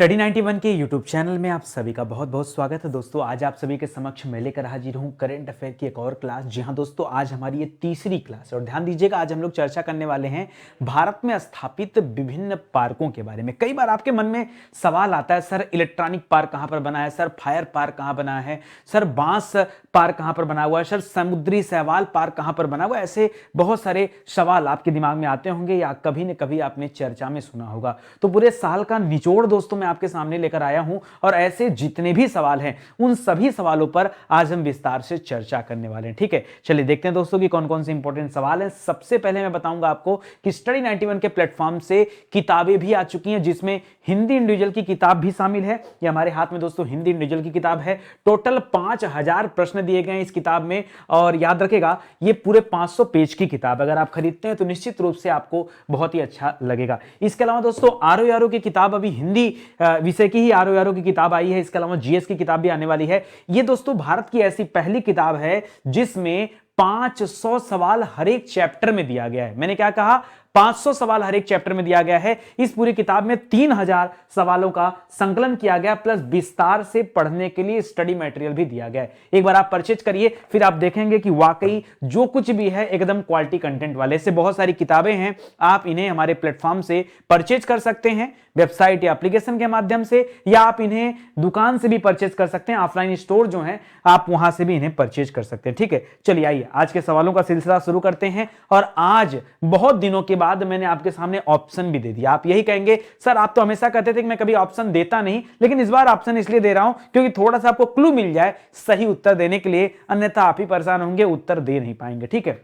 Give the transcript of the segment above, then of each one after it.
Study 91 के YouTube channel में आप सभी का बहुत बहुत स्वागत है दोस्तों। आज आप सभी के समक्ष मैं लेकर हाजिर हूँ करंट अफेयर की एक और क्लास। जी हाँ दोस्तों, आज हमारी ये तीसरी क्लास है और ध्यान दीजिएगा, आज हम लोग चर्चा करने वाले हैं भारत में स्थापित विभिन्न पार्कों के बारे में। कई बार आपके मन में सवाल आता है, सर इलेक्ट्रॉनिक पार्क कहाँ पर बना है, सर फायर पार्क कहाँ बना है, सर बांस पार्क कहाँ पर बना हुआ है, सर समुद्री शैवाल पार्क कहाँ पर बना हुआ है। ऐसे बहुत सारे सवाल आपके दिमाग में आते होंगे या कभी न कभी आपने चर्चा में सुना होगा। तो पूरे साल का निचोड़ दोस्तों मैं आपके सामने लेकर आया हूं और ऐसे जितने भी सवाल हैं उन सभी सवालों पर आज हम विस्तार से चर्चा करने वाले हैं। ठीक है, चलिए देखते हैं दोस्तों कि कौन कौन से इंपॉर्टेंट सवाल हैं। सबसे पहले मैं बताऊंगा आपको कि स्टडी 91 के प्लेटफॉर्म से किताबें भी आ चुकी हैं, जिसमें हिंदी इंडिविजुअल की किताब भी शामिल है। ये हमारे हाथ में दोस्तों हिंदी इंडिविजुअल की किताब है। टोटल 5000 प्रश्न दिए गए हैं इस किताब में और याद रखेगा ये पूरे 500 पेज की किताब। अगर आप खरीदते हैं तो निश्चित रूप से आपको बहुत ही अच्छा लगेगा। इसके अलावा दोस्तों आरओ की किताब, अभी हिंदी विषय की ही आरओ की किताब आई है। इसके अलावा जीएस की किताब भी आने वाली है। ये दोस्तों भारत की ऐसी पहली किताब है जिसमें 500 सवाल हर एक चैप्टर में दिया गया है। मैंने क्या कहा, 500 सवाल हर एक चैप्टर में दिया गया है। इस पूरी किताब में 3000 सवालों का संकलन किया गया, प्लस विस्तार से पढ़ने के लिए स्टडी मटेरियल भी दिया गया है। एक बार आप परचेज करिए, फिर आप देखेंगे कि वाकई जो कुछ भी है एकदम क्वालिटी कंटेंट वाले। से बहुत सारी किताबें हैं, आप इन्हें हमारे प्लेटफॉर्म से परचेज कर सकते हैं, वेबसाइट या एप्लीकेशन के माध्यम से, या आप इन्हें दुकान से भी परचेज कर सकते हैं। ऑफलाइन स्टोर जो है आप वहां से भी इन्हें परचेज कर सकते हैं। ठीक है, चलिए आइए आज के सवालों का सिलसिला शुरू करते हैं। और आज बहुत दिनों के बाद मैंने आपके सामने ऑप्शन भी दे दिया। आप यही कहेंगे, सर आप तो हमेशा कहते थे कि मैं कभी ऑप्शन देता नहीं, लेकिन इस बार ऑप्शन इसलिए दे रहा हूं क्योंकि थोड़ा सा आपको क्लू मिल जाए सही उत्तर देने के लिए, अन्यथा आप ही परेशान होंगे, उत्तर दे नहीं पाएंगे। ठीक है,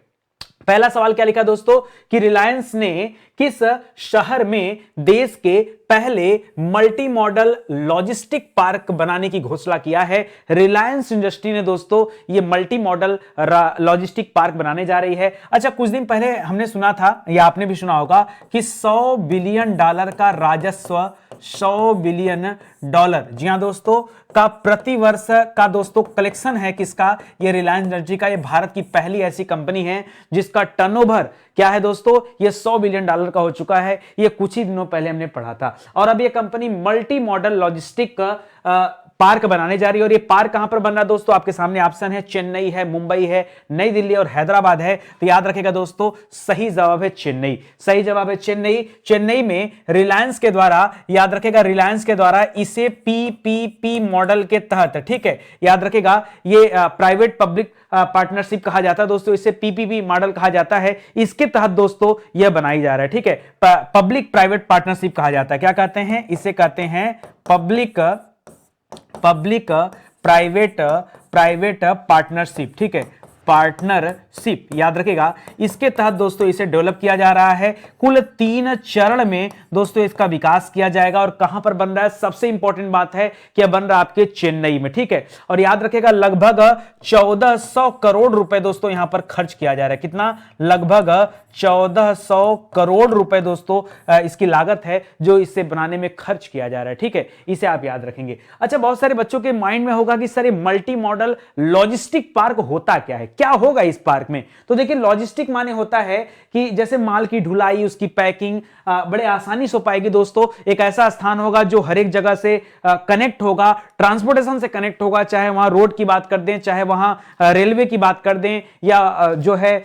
पहला सवाल क्या लिखा दोस्तों कि रिलायंस ने किस शहर में देश के पहले मल्टी मॉडल लॉजिस्टिक पार्क बनाने की घोषणा किया है। रिलायंस इंडस्ट्री ने दोस्तों ये मल्टी मॉडल लॉजिस्टिक पार्क बनाने जा रही है। अच्छा, कुछ दिन पहले हमने सुना था या आपने भी सुना होगा कि $100 बिलियन का राजस्व, $100 बिलियन, जी हां दोस्तों, का प्रतिवर्ष का दोस्तों कलेक्शन है किसका, ये रिलायंस इंडस्ट्री का। ये भारत की पहली ऐसी कंपनी है जिसका टर्नओवर क्या है दोस्तों, ये $100 बिलियन का हो चुका है। ये कुछ ही दिनों पहले हमने पढ़ा था। और अब ये company multi modal logistic park बनाने जा रही है। और ये पार्क कहां पर बन रहा है दोस्तों, आपके सामने ऑप्शन है, चेन्नई है, मुंबई है, नई दिल्ली और हैदराबाद है। तो याद रखेगा दोस्तों, सही जवाब है चेन्नई। सही जवाब है चेन्नई। चेन्नई में रिलायंस के द्वारा, याद रखेगा रिलायंस के द्वारा इसे पीपीपी मॉडल के तहत, ठीक है, याद रखेगा ये प्राइवेट पब्लिक पार्टनरशिप कहा जाता है दोस्तों, इसे पीपीपी मॉडल कहा जाता है। इसके तहत दोस्तों यह बनाई जा रहा है। ठीक है, पब्लिक प्राइवेट पार्टनरशिप कहा जाता है। क्या कहते हैं इसे, कहते हैं पब्लिक प्राइवेट पार्टनरशिप। ठीक है, पार्टनरशिप याद रखेगा। इसके तहत दोस्तों इसे डेवलप किया जा रहा है। कुल 3 चरण में दोस्तों इसका विकास किया जाएगा। और कहां पर बन रहा है, सबसे इंपॉर्टेंट बात है कि यह बन रहा है आपके चेन्नई में। ठीक है, और याद रखेगा लगभग 1400 करोड़ रुपए दोस्तों यहां पर खर्च किया जा रहा है। कितना, लगभग 1400 करोड़ रुपए दोस्तों इसकी लागत है जो इसे बनाने में खर्च किया जा रहा है। ठीक है, इसे आप याद रखेंगे। अच्छा, बहुत सारे बच्चों के माइंड में होगा कि सर ये मल्टी मॉडल लॉजिस्टिक पार्क होता क्या है, क्या होगा इस पार्क में। तो देखिए, लॉजिस्टिक माने होता है कि जैसे माल की ढुलाई, उसकी पैकिंग बड़े आसानी से हो पाएगी दोस्तों। एक ऐसा स्थान होगा जो हर एक जगह से कनेक्ट होगा, ट्रांसपोर्टेशन से कनेक्ट होगा, चाहे वहां रोड की बात कर दें, चाहे वहां रेलवे की बात कर दें, या जो है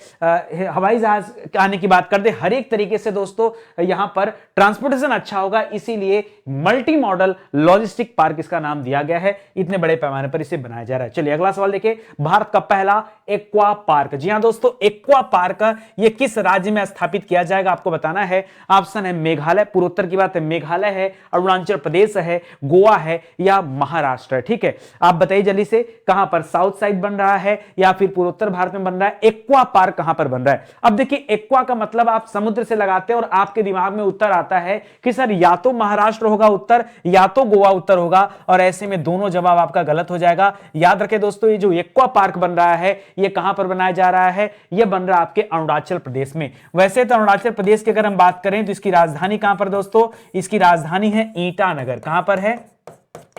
हवाई जहाज आने की बात कर दें। हर एक तरीके से दोस्तों यहां पर ट्रांसपोर्टेशन अच्छा होगा, इसीलिए मल्टी मॉडल लॉजिस्टिक पार्क इसका नाम दिया गया है। इतने बड़े पैमाने पर इसे बनाया जा रहा है। चलिए अगला सवाल देखिए, भारत का पहला एक्वा पार्क। जी हां दोस्तों, एक्वा पार्क ये किस राज्य में स्थापित किया जाएगा आपको बताना है। ऑप्शन है मेघालय, पूर्वोत्तर की बात है, मेघालय है, अरुणाचल प्रदेश है, गोवा है या महाराष्ट्र है। ठीक है, आप बताइए जल्दी से, कहां पर, साउथ साइड बन रहा है या फिर पूर्वोत्तर भारत में बन रहा है, एक्वा पार्क कहां पर बन रहा है। अब देखिए, एक्वा का मतलब आप समुद्र से लगाते हैं और आपके दिमाग में उत्तर आता है कि सर या तो महाराष्ट्र होगा उत्तर या तो गोवा उत्तर होगा, और ऐसे में दोनों जवाब आपका गलत हो जाएगा। याद रखें दोस्तों, ये जो एक्वा पार्क बन रहा है ये कहां पर बनाया जा रहा है, ये बन रहा है आपके अरुणाचल प्रदेश में। वैसे तो अरुणाचल प्रदेश की अगर हम बात करें तो इसकी राजधानी कहां पर दोस्तों, इसकी राजधानी है ईटानगर। कहां पर है,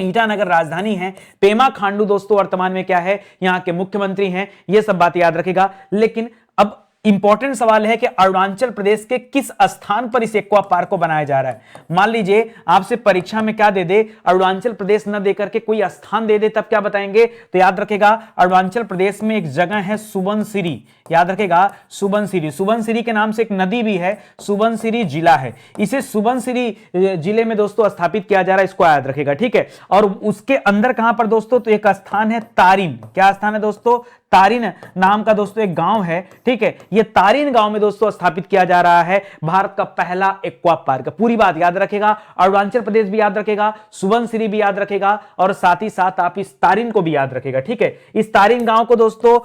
ईटानगर राजधानी है। पेमा खांडू दोस्तों वर्तमान में क्या है, यहां के मुख्यमंत्री हैं। ये सब बात याद रखेगा। लेकिन अब इंपॉर्टेंट सवाल है कि अरुणाचल प्रदेश के किस स्थान पर इस एक्वा पार्क को बनाया जा रहा है। मान लीजिए आपसे परीक्षा में क्या दे दे, अरुणाचल प्रदेश न देकर के कोई स्थान दे दे, तब क्या बताएंगे? तो याद रखेगा अरुणाचल प्रदेश में एक जगह है सुबनसिरी, याद रखेगा सुबनसिरी। सुबनसिरी के नाम से एक नदी भी है, सुबनसिरी जिला है, इसे सुबनसिरी जिले में दोस्तों स्थापित किया जा रहा है, इसको याद रखेगा, ठीक है। और उसके अंदर कहां पर दोस्तों? तो एक स्थान है तारिन। क्या स्थान है दोस्तों? तारिन नाम का दोस्तों एक गांव है, ठीक है। यह तारिन गांव में दोस्तों स्थापित किया जा रहा है भारत का पहला एक्वा पार्क। पूरी बात याद रखेगा, अरुणाचल प्रदेश भी याद रखेगा, सुबनसिरी भी याद रखेगा, और साथ ही साथ आप इस तारिन को भी याद रखेगा, ठीक है। इस तारिन गांव को दोस्तों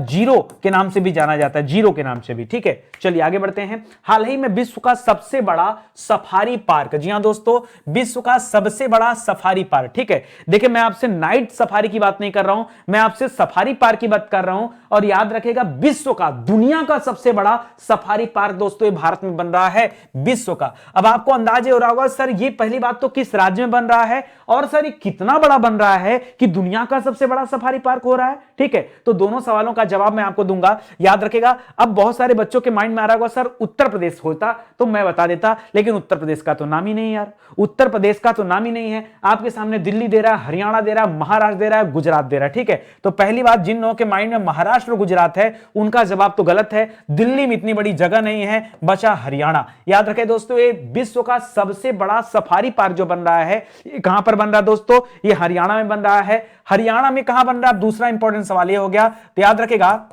जीरो के नाम से भी जाना जाता है, जीरो के नाम से भी, ठीक है। चलिए आगे बढ़ते हैं। हाल ही में विश्व का सबसे बड़ा सफारी पार्क, जी हां दोस्तों, विश्व का सबसे बड़ा सफारी पार्क, ठीक है। देखिए मैं आपसे नाइट सफारी की बात नहीं कर रहा हूं, मैं आपसे सफारी पार्क की बात कर रहा हूं। और याद रखेगा विश्व का, दुनिया का सबसे बड़ा सफारी पार्क दोस्तों ये भारत में बन रहा है, विश्व का। अब आपको अंदाजा हो रहा होगा सर ये पहली बात तो किस राज्य में बन रहा है, और सर ये कितना बड़ा बन रहा है कि दुनिया का सबसे बड़ा सफारी पार्क हो रहा है, ठीक है। तो दोनों सवालों का जवाब मैं आपको दूंगा, याद रखेगा। अब बहुत सारे बच्चों के माइंड में आ रहा होगा सर उत्तर प्रदेश होता तो मैं बता देता, लेकिन उत्तर प्रदेश का तो नाम ही नहीं यार, उत्तर प्रदेश का तो नाम ही नहीं है। आपके सामने दिल्ली दे रहा है, हरियाणा दे रहा है, महाराष्ट्र दे रहा है, गुजरात दे रहा है, ठीक है। तो पहली बात, जिन लोगों के माइंड में महाराष्ट्र और गुजरात है उनका जवाब तो गलत है, दिल्ली में इतनी बड़ी जगह नहीं है, बचा हरियाणा। याद रखें दोस्तों ये विश्व का सबसे बड़ा सफारी पार्क जो बन रहा है, ये कहां पर बन रहा है दोस्तों? ये हरियाणा में बन रहा है। हरियाणा में कहां बन रहा है? दूसरा इंपॉर्टेंट सवाल ये हो गया। तो याद रखेगा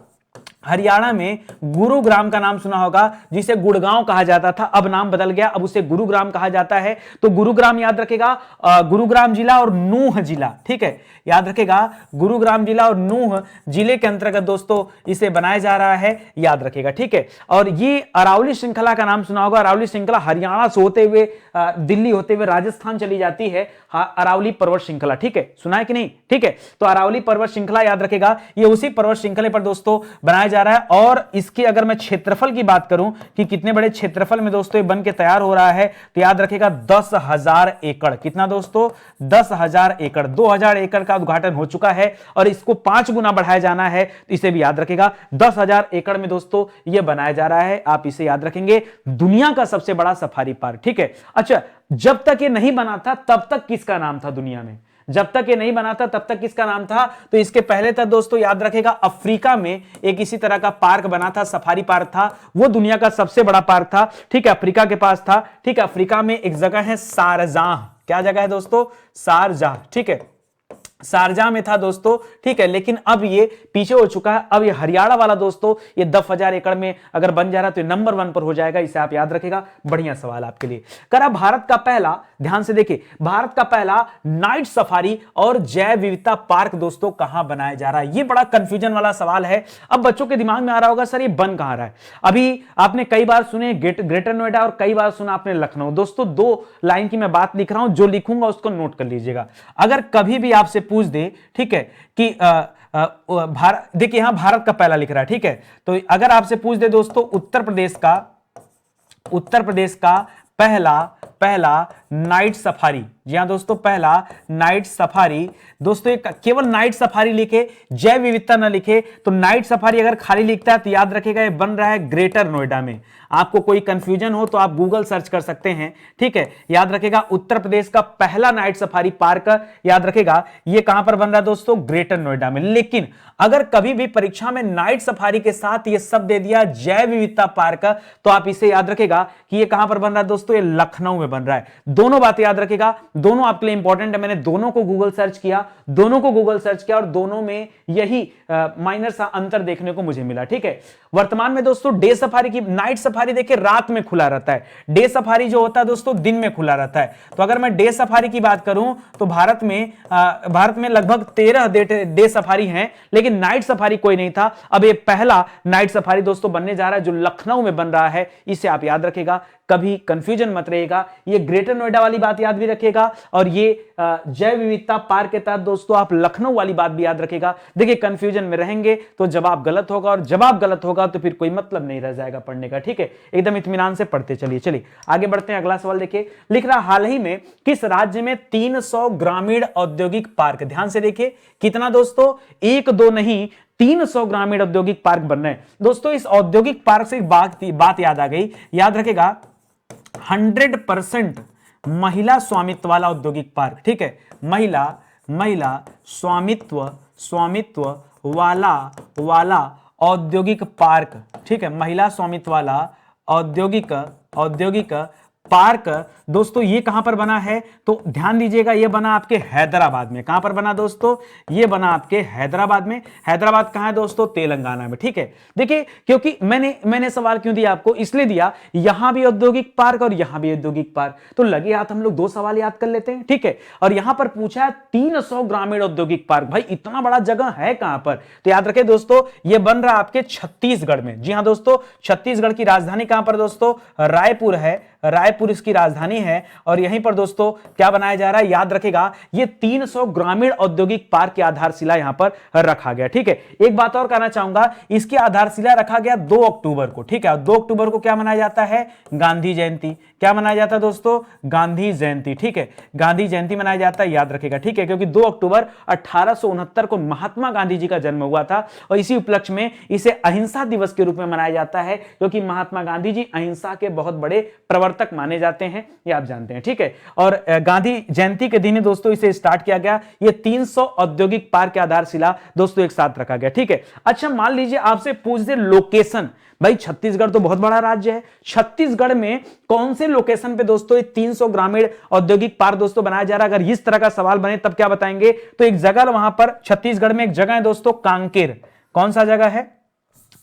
हरियाणा में गुरुग्राम का नाम सुना होगा, जिसे गुड़गांव कहा जाता था, अब नाम बदल गया, अब उसे गुरुग्राम कहा जाता है। तो गुरुग्राम याद रखेगा, गुरुग्राम जिला और नूह जिला, ठीक है, याद रखेगा गुरुग्राम जिला और नूह जिले के अंतर्गत दोस्तों इसे बनाया जा रहा है, याद रखेगा, ठीक है। और ये अरावली श्रृंखला का नाम सुना होगा, अरावली श्रृंखला हरियाणा से होते हुए दिल्ली होते हुए राजस्थान चली जाती है, अरावली पर्वत श्रृंखला, ठीक है, सुना है कि नहीं, ठीक है। तो अरावली पर्वत श्रृंखला याद रखेगा, ये उसी पर्वत श्रृंखला पर दोस्तों बनाया जा रहा है। और इसके अगर मैं क्षेत्रफल की बात करूं कि कितने बड़े क्षेत्रफल में दोस्तों ये बन के तैयार हो रहा है, तो याद रखेगा 10,000 एकड़। कितना दोस्तों? 10,000 एकड़। 2,000 एकड़ का उद्घाटन हो चुका है और इसको 5 गुना बढ़ाया जाना है, तो इसे भी याद रखेगा। 10,000 एकड़ में दोस्तों यह बनाया जा रहा है, आप इसे याद रखेंगे, दुनिया का सबसे बड़ा सफारी पार्क, ठीक है। अच्छा, जब तक ये नहीं बना था तब तक किसका नाम था दुनिया में? जब तक ये नहीं बना था तब तक किसका नाम था? तो इसके पहले तक दोस्तों याद रखेगा अफ्रीका में एक इसी तरह का पार्क बना था, सफारी पार्क था, वो दुनिया का सबसे बड़ा पार्क था, ठीक है, अफ्रीका के पास था, ठीक है। अफ्रीका में एक जगह है शारजाह, क्या जगह है दोस्तों? शारजाह, ठीक है, शारजाह में था दोस्तों, ठीक है। लेकिन अब ये पीछे हो चुका है, अब ये हरियाणा वाला दोस्तों ये 10,000 एकड़ में अगर बन जा रहा है तो ये नंबर 1 पर हो जाएगा, इसे आप याद रखेगा। बढ़िया सवाल आपके लिए। करा भारत का पहला, ध्यान से देखिए, भारत का पहला नाइट सफारी और जैव विविधता पार्क दोस्तों कहां बनाया जा रहा है? ये बड़ा कंफ्यूजन वाला सवाल है। अब बच्चों के दिमाग में आ रहा होगा सर ये बन कहां रहा है? अभी आपने कई बार सुने ग्रेटर नोएडा और कई बार सुना आपने लखनऊ। दोस्तों 2 लाइन की मैं बात लिख रहा हूं, जो लिखूंगा उसको नोट कर लीजिएगा। अगर कभी भी आपसे पूछ दे, ठीक है, कि भारत, देखिए यहां भारत का पहला लिख रहा है, ठीक है। तो अगर आपसे पूछ दे दोस्तों उत्तर प्रदेश का पहला नाइट सफारी, जी हां दोस्तों, पहला नाइट सफारी, दोस्तों एक केवल नाइट सफारी लिखे, जैव विविधता न लिखे, तो नाइट सफारी अगर खाली लिखता है तो याद रखेगा ये बन रहा है ग्रेटर नोएडा में। आपको कोई कंफ्यूजन हो तो आप गूगल सर्च कर सकते हैं, ठीक है। याद रखेगा उत्तर प्रदेश का पहला नाइट सफारी पार्क, याद रखेगा ये कहां पर बन रहा है दोस्तों? ग्रेटर नोएडा में। लेकिन अगर कभी भी परीक्षा में नाइट सफारी के साथ ये सब दे दिया जैव विविधता पार्क, तो आप इसे याद रखेगा कि ये कहां पर बन रहा है दोस्तों? ये लखनऊ में बन रहा है। दोनों बातें याद रखेगा, दोनों आपके लिए इंपॉर्टेंट है। मैंने दोनों को गूगल सर्च किया और दोनों में यही माइनर सा अंतर देखने को मुझे मिला, ठीक है। वर्तमान में दोस्तों डे सफारी की, नाइट सफारी देखिए रात में खुला रहता है, डे सफारी जो होता है दोस्तों दिन में खुला रहता है। तो अगर मैं डे सफारी की बात करूं तो भारत में लगभग 13 डे सफारी हैं, लेकिन नाइट सफारी कोई नहीं था। अब ये पहला नाइट सफारी दोस्तों बनने जा रहा है जो लखनऊ में बन रहा है, इसे आप याद रखेगा, कभी कंफ्यूजन मत रहेगा। ये ग्रेटर नोएडा वाली बात याद भी रखेगा और ये जैव विविधता पार्क के तहत दोस्तों आप लखनऊ वाली बात भी याद रखेगा। देखिए कंफ्यूजन में रहेंगे तो जवाब गलत होगा, और जवाब गलत होगा तो फिर कोई मतलब नहीं रह जाएगा पढ़ने का, ठीक है। एकदम इत्मीनान से पढ़ते चलिए आगे बढ़ते हैं। अगला सवाल देखिए, लिख रहा हाल ही में किस राज्य में 300 ग्रामीण औद्योगिक पार्क, ध्यान से देखिए कितना दोस्तों? 1 2 नहीं, 300 ग्रामीण औद्योगिक पार्क बन रहे हैं। दोस्तों इस औद्योगिक पार्क से एक बात याद आ गई, याद रखेगा 100% महिला स्वामित्व वाला औद्योगिक पार्क, ठीक है, महिला स्वामित्व वाला औद्योगिक पार्क, ठीक है, महिला स्वामित्व वाला औद्योगिक पार्क। दोस्तों ये कहां पर बना है, तो ध्यान दीजिएगा, ये बना आपके हैदराबाद में। कहां पर बना दोस्तों, ये बना आपके हैदराबाद में। हैदराबाद कहां है दोस्तों, तेलंगाना में, ठीक है। देखिए क्योंकि मैंने सवाल क्यों दिया आपको, इसलिए दिया यहां भी औद्योगिक पार्क और यहां भी औद्योगिक पार्क, तो लगे हाथ हम लोग 2 सवाल याद कर लेते हैं, ठीक है। और यहां पर पूछा है 300 ग्रामीण औद्योगिक पार्क, भाई इतना बड़ा जगह है कहां पर, तो याद रखें दोस्तों ये बन रहा आपके छत्तीसगढ़ में। जी हां दोस्तों, छत्तीसगढ़ की राजधानी कहां पर दोस्तों, रायपुर है, रायपुर इसकी राजधानी है। और यहीं पर दोस्तों क्या बनाया जा रहा है, याद रखेगा ये 300 ग्रामीण औद्योगिक पार्क की आधारशिला यहां पर रखा गया, ठीक है। एक बात और कहना चाहूंगा, इसकी आधारशिला रखा गया 2 अक्टूबर को, ठीक है। और 2 अक्टूबर को क्या मनाया जाता है, गांधी जयंती। क्या मनाया जाता है दोस्तों, गांधी जयंती, ठीक है, गांधी जयंती मनाया जाता है, याद रखेगा, ठीक है। क्योंकि 2 अक्टूबर 1869 को महात्मा गांधी जी का जन्म हुआ था और इसी उपलक्ष्य में इसे अहिंसा दिवस के रूप में मनाया जाता है, क्योंकि महात्मा गांधी जी अहिंसा के बहुत बड़े प्रवर्तक माने जाते हैं, ये आप जानते हैं, ठीक है। और गांधी जयंती के दिन दोस्तों इसे स्टार्ट किया गया। ये 300 औद्योगिक पार्क की आधारशिला दोस्तों एक साथ रखा गया, ठीक है। अच्छा मान लीजिए आपसे पूछ दे लोकेशन, भाई छत्तीसगढ़ तो बहुत बड़ा राज्य है, छत्तीसगढ़ में कौन से लोकेशन पे दोस्तों ये 300 ग्रामीण औद्योगिक पार्क दोस्तों बनाया जा रहा है। अगर इस तरह का सवाल बने तब क्या बताएंगे, तो एक जगह वहां पर छत्तीसगढ़ में एक जगह है दोस्तों कांकेर। कौन सा जगह है,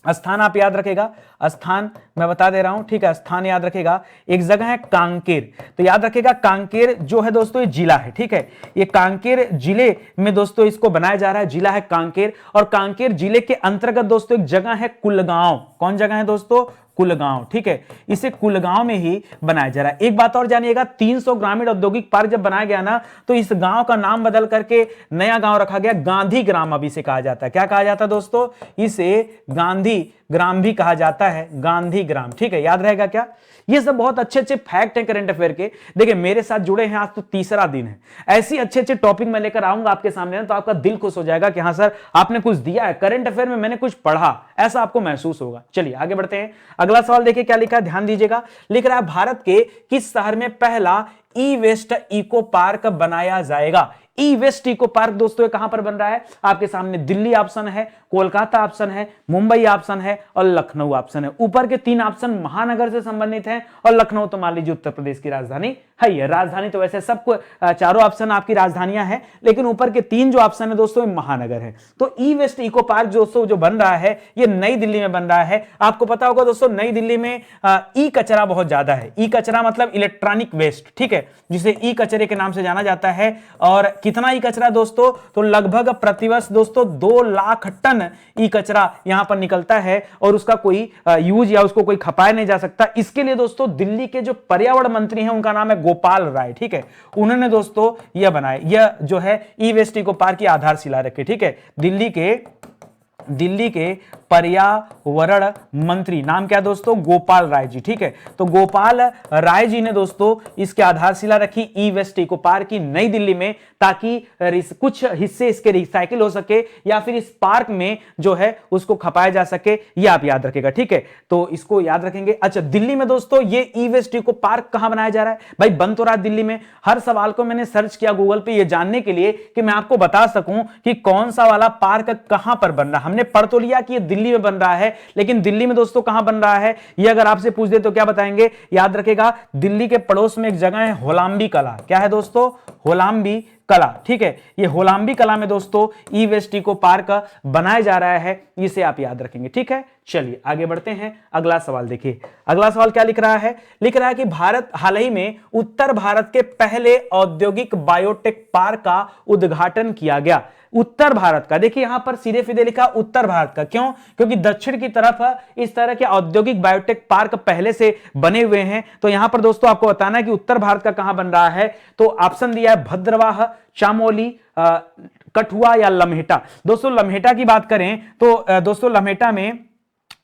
स्थान आप याद रखेगा, स्थान मैं बता दे रहा हूं, ठीक है, स्थान याद रखेगा। एक जगह है कांकेर, तो याद रखेगा कांकेर जो है दोस्तों ये जिला है, ठीक है। ये कांकेर जिले में दोस्तों इसको बनाया जा रहा है, जिला है कांकेर। और कांकेर जिले के अंतर्गत दोस्तों एक जगह है कुलगांव। कौन जगह है दोस्तों, कुलगांव, ठीक है। इसे कुलगांव में ही बनाया जा रहा है। एक बात और जानिएगा, 300 ग्रामीण औद्योगिक पार्क जब बनाया गया ना, तो इस गांव का नाम बदल करके नया गांव रखा गया, गांधी ग्राम अब इसे कहा जाता है। क्या कहा जाता है दोस्तों, इसे गांधी ग्राम भी कहा जाता है, गांधी ग्राम, ठीक है, याद रहेगा क्या। ये सब बहुत अच्छे अच्छे फैक्ट हैं करंट अफेयर के। देखिए मेरे साथ जुड़े हैं, आज तो तीसरा दिन है, ऐसी अच्छे अच्छे टॉपिक मैं लेकर आऊंगा आपके सामने ना, तो आपका दिल खुश हो जाएगा कि हाँ सर आपने कुछ दिया है करंट अफेयर में, मैंने कुछ पढ़ा, ऐसा आपको महसूस होगा। चलिए आगे बढ़ते हैं। अगला सवाल देखिए क्या लिखा है, ध्यान दीजिएगा। लिख रहा है भारत के किस शहर में पहला ई वेस्ट इको पार्क बनाया जाएगा। ई वेस्ट इको पार्क दोस्तों कहां पर बन रहा है, आपके सामने दिल्ली ऑप्शन है, कोलकाता ऑप्शन है, मुंबई ऑप्शन है और लखनऊ ऑप्शन है। ऊपर के 3 ऑप्शन महानगर से संबंधित हैं और लखनऊ तो मान लीजिए उत्तर प्रदेश की राजधानी है। ये राजधानी तो वैसे सबको चारों ऑप्शन आपकी राजधानियां हैं, लेकिन ऊपर के 3 जो ऑप्शन है दोस्तों महानगर है। तो ई वेस्ट इको पार्क दोस्तों जो बन रहा है ये नई दिल्ली में बन रहा है। आपको पता होगा दोस्तों नई दिल्ली में ई कचरा बहुत ज्यादा है। ई कचरा मतलब इलेक्ट्रॉनिक वेस्ट, ठीक है, जिसे ई कचरे के नाम से जाना जाता है। और कितना ई कचरा दोस्तों, तो लगभग प्रतिवर्ष दोस्तों 2 लाख टन ई कचरा यहां पर निकलता है और उसका कोई यूज या उसको कोई खपाया नहीं जा सकता। इसके लिए दोस्तों दिल्ली के जो पर्यावरण मंत्री हैं उनका नाम है गोपाल राय, ठीक है, उन्होंने दोस्तों यह बनाया, यह जो है ई वेस्ट इको पार्क की आधारशिला रखी, ठीक है। दिल्ली के पर्यावरण मंत्री नाम क्या दोस्तों, गोपाल राय जी, ठीक है। तो गोपाल राय जी ने दोस्तों इसकी आधारशिला रखी ई वेस्ट इको पार्क की नई दिल्ली में, ताकि कुछ हिस्से इसके रिसाइकिल हो सके या फिर इस पार्क में जो है उसको खपाया जा सके, ये आप याद रखेगा, ठीक है। तो इसको याद रखेंगे। अच्छा दिल्ली में दोस्तों ये ई वेस्ट इको पार्क कहां बनाया जा रहा है, भाई बन तो रहा दिल्ली में। हर सवाल को मैंने सर्च किया गूगल पे ये जानने के लिए कि मैं आपको बता सकूं कि कौन सा वाला पार्क कहां पर बन रहा है। हमने पढ़ तो लिया कि ये दिल्ली में बन रहा है, लेकिन दिल्ली में दोस्तों कहां बन रहा है ये अगर आपसे पूछ दे तो क्या बताएंगे, याद रखेगा दिल्ली के पड़ोस में एक जगह है होलांबी कला। क्या है दोस्तों, होलांबी कला, ठीक है। ये होलांबी कला में दोस्तों ई वेस्ट इको पार्क बनाया जा रहा है, इसे आप याद रखेंगे, ठीक है। चलिए आगे बढ़ते हैं। अगला सवाल देखिए, अगला सवाल क्या लिख रहा है, लिख रहा है कि भारत हाल ही में उत्तर भारत के पहले औद्योगिक बायोटेक पार्क का उद्घाटन किया गया। उत्तर भारत का, देखिए यहां पर सीधे सीधे लिखा उत्तर भारत का, क्यों, क्योंकि दक्षिण की तरफ इस तरह के औद्योगिक बायोटेक पार्क पहले से बने हुए हैं। तो यहां पर दोस्तों आपको बताना है कि उत्तर भारत का कहां बन रहा है। तो ऑप्शन दिया है भद्रवाह, चामोली, कठुआ या लम्हेटा। दोस्तों लम्हेटा की बात करें तो दोस्तों लम्हेटा में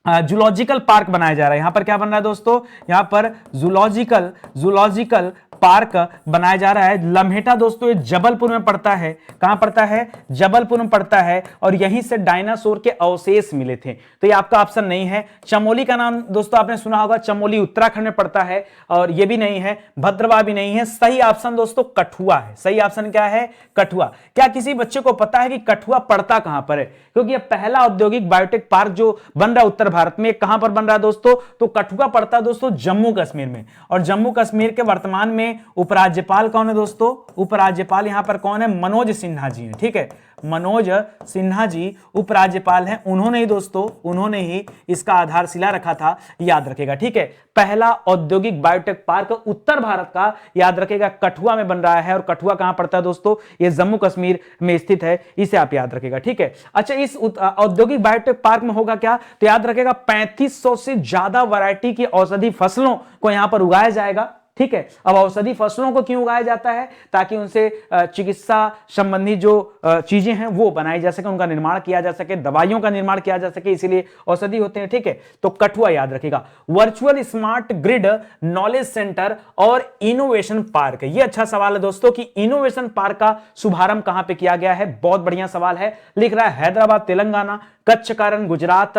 जूलॉजिकल पार्क बनाया जा रहा है। यहां पर क्या बन रहा है दोस्तों, यहां पर जूलॉजिकल पार्क बनाया जा रहा है। लम्हेटा दोस्तों ये जबलपुर में पड़ता है। कहां पड़ता है, जबलपुर में पड़ता है, और यहीं से डायनासोर के अवशेष मिले थे। तो ये आपका ऑप्शन नहीं है। चमोली का नाम दोस्तों आपने सुना होगा, चमोली उत्तराखंड में पड़ता है, और ये भी नहीं है। भद्रवाह भी नहीं है। सही ऑप्शन दोस्तों कठुआ है। सही ऑप्शन क्या है, कठुआ। क्या किसी बच्चे को पता है कि कठुआ पड़ता कहां पर है? क्योंकि यह पहला औद्योगिक बायोटेक पार्क जो बन रहा है उत्तर भारत में, कहां पर बन रहा है दोस्तों, तो कठुआ पड़ता है दोस्तों जम्मू कश्मीर में। और जम्मू कश्मीर के वर्तमान में उपराज्यपाल कौन है दोस्तों, उपराज्यपाल यहां पर कौन है, मनोज सिन्हा जी हैं। ठीक है, मनोज सिन्हा जी उपराज्यपाल हैं। उन्होंने ही दोस्तों, उन्होंने ही इसका आधारशिला रखा था, याद रखेगा। ठीक है, पहला औद्योगिक बायोटेक पार्क उत्तर भारत का, याद रखेगा, कठुआ में बन रहा है। और कठुआ कहां पड़ता है दोस्तों, यह जम्मू कश्मीर में स्थित है। इसे आप याद रखेगा। ठीक है, अच्छा, इस औद्योगिक बायोटेक पार्क में होगा क्या, तो याद रखेगा 3500 से ज्यादा वैरायटी की औषधि फसलों को यहां पर उगाया जाएगा। ठीक है, अब औषधि फसलों को क्यों उगाया जाता है, ताकि उनसे चिकित्सा संबंधी जो चीजें हैं वो बनाई जा सके, उनका निर्माण किया जा सके, दवाइयों का निर्माण किया जा सके, इसीलिए औषधि होते हैं। ठीक है, तो कठुआ याद रखेगा। Virtual smart grid knowledge centre और इनोवेशन पार्क, ये अच्छा सवाल है दोस्तों कि इनोवेशन पार्क का शुभारंभ कहां पे किया गया है। बहुत बढ़िया सवाल है। लिख रहा है हैदराबाद तेलंगाना, कच्छ गुजरात,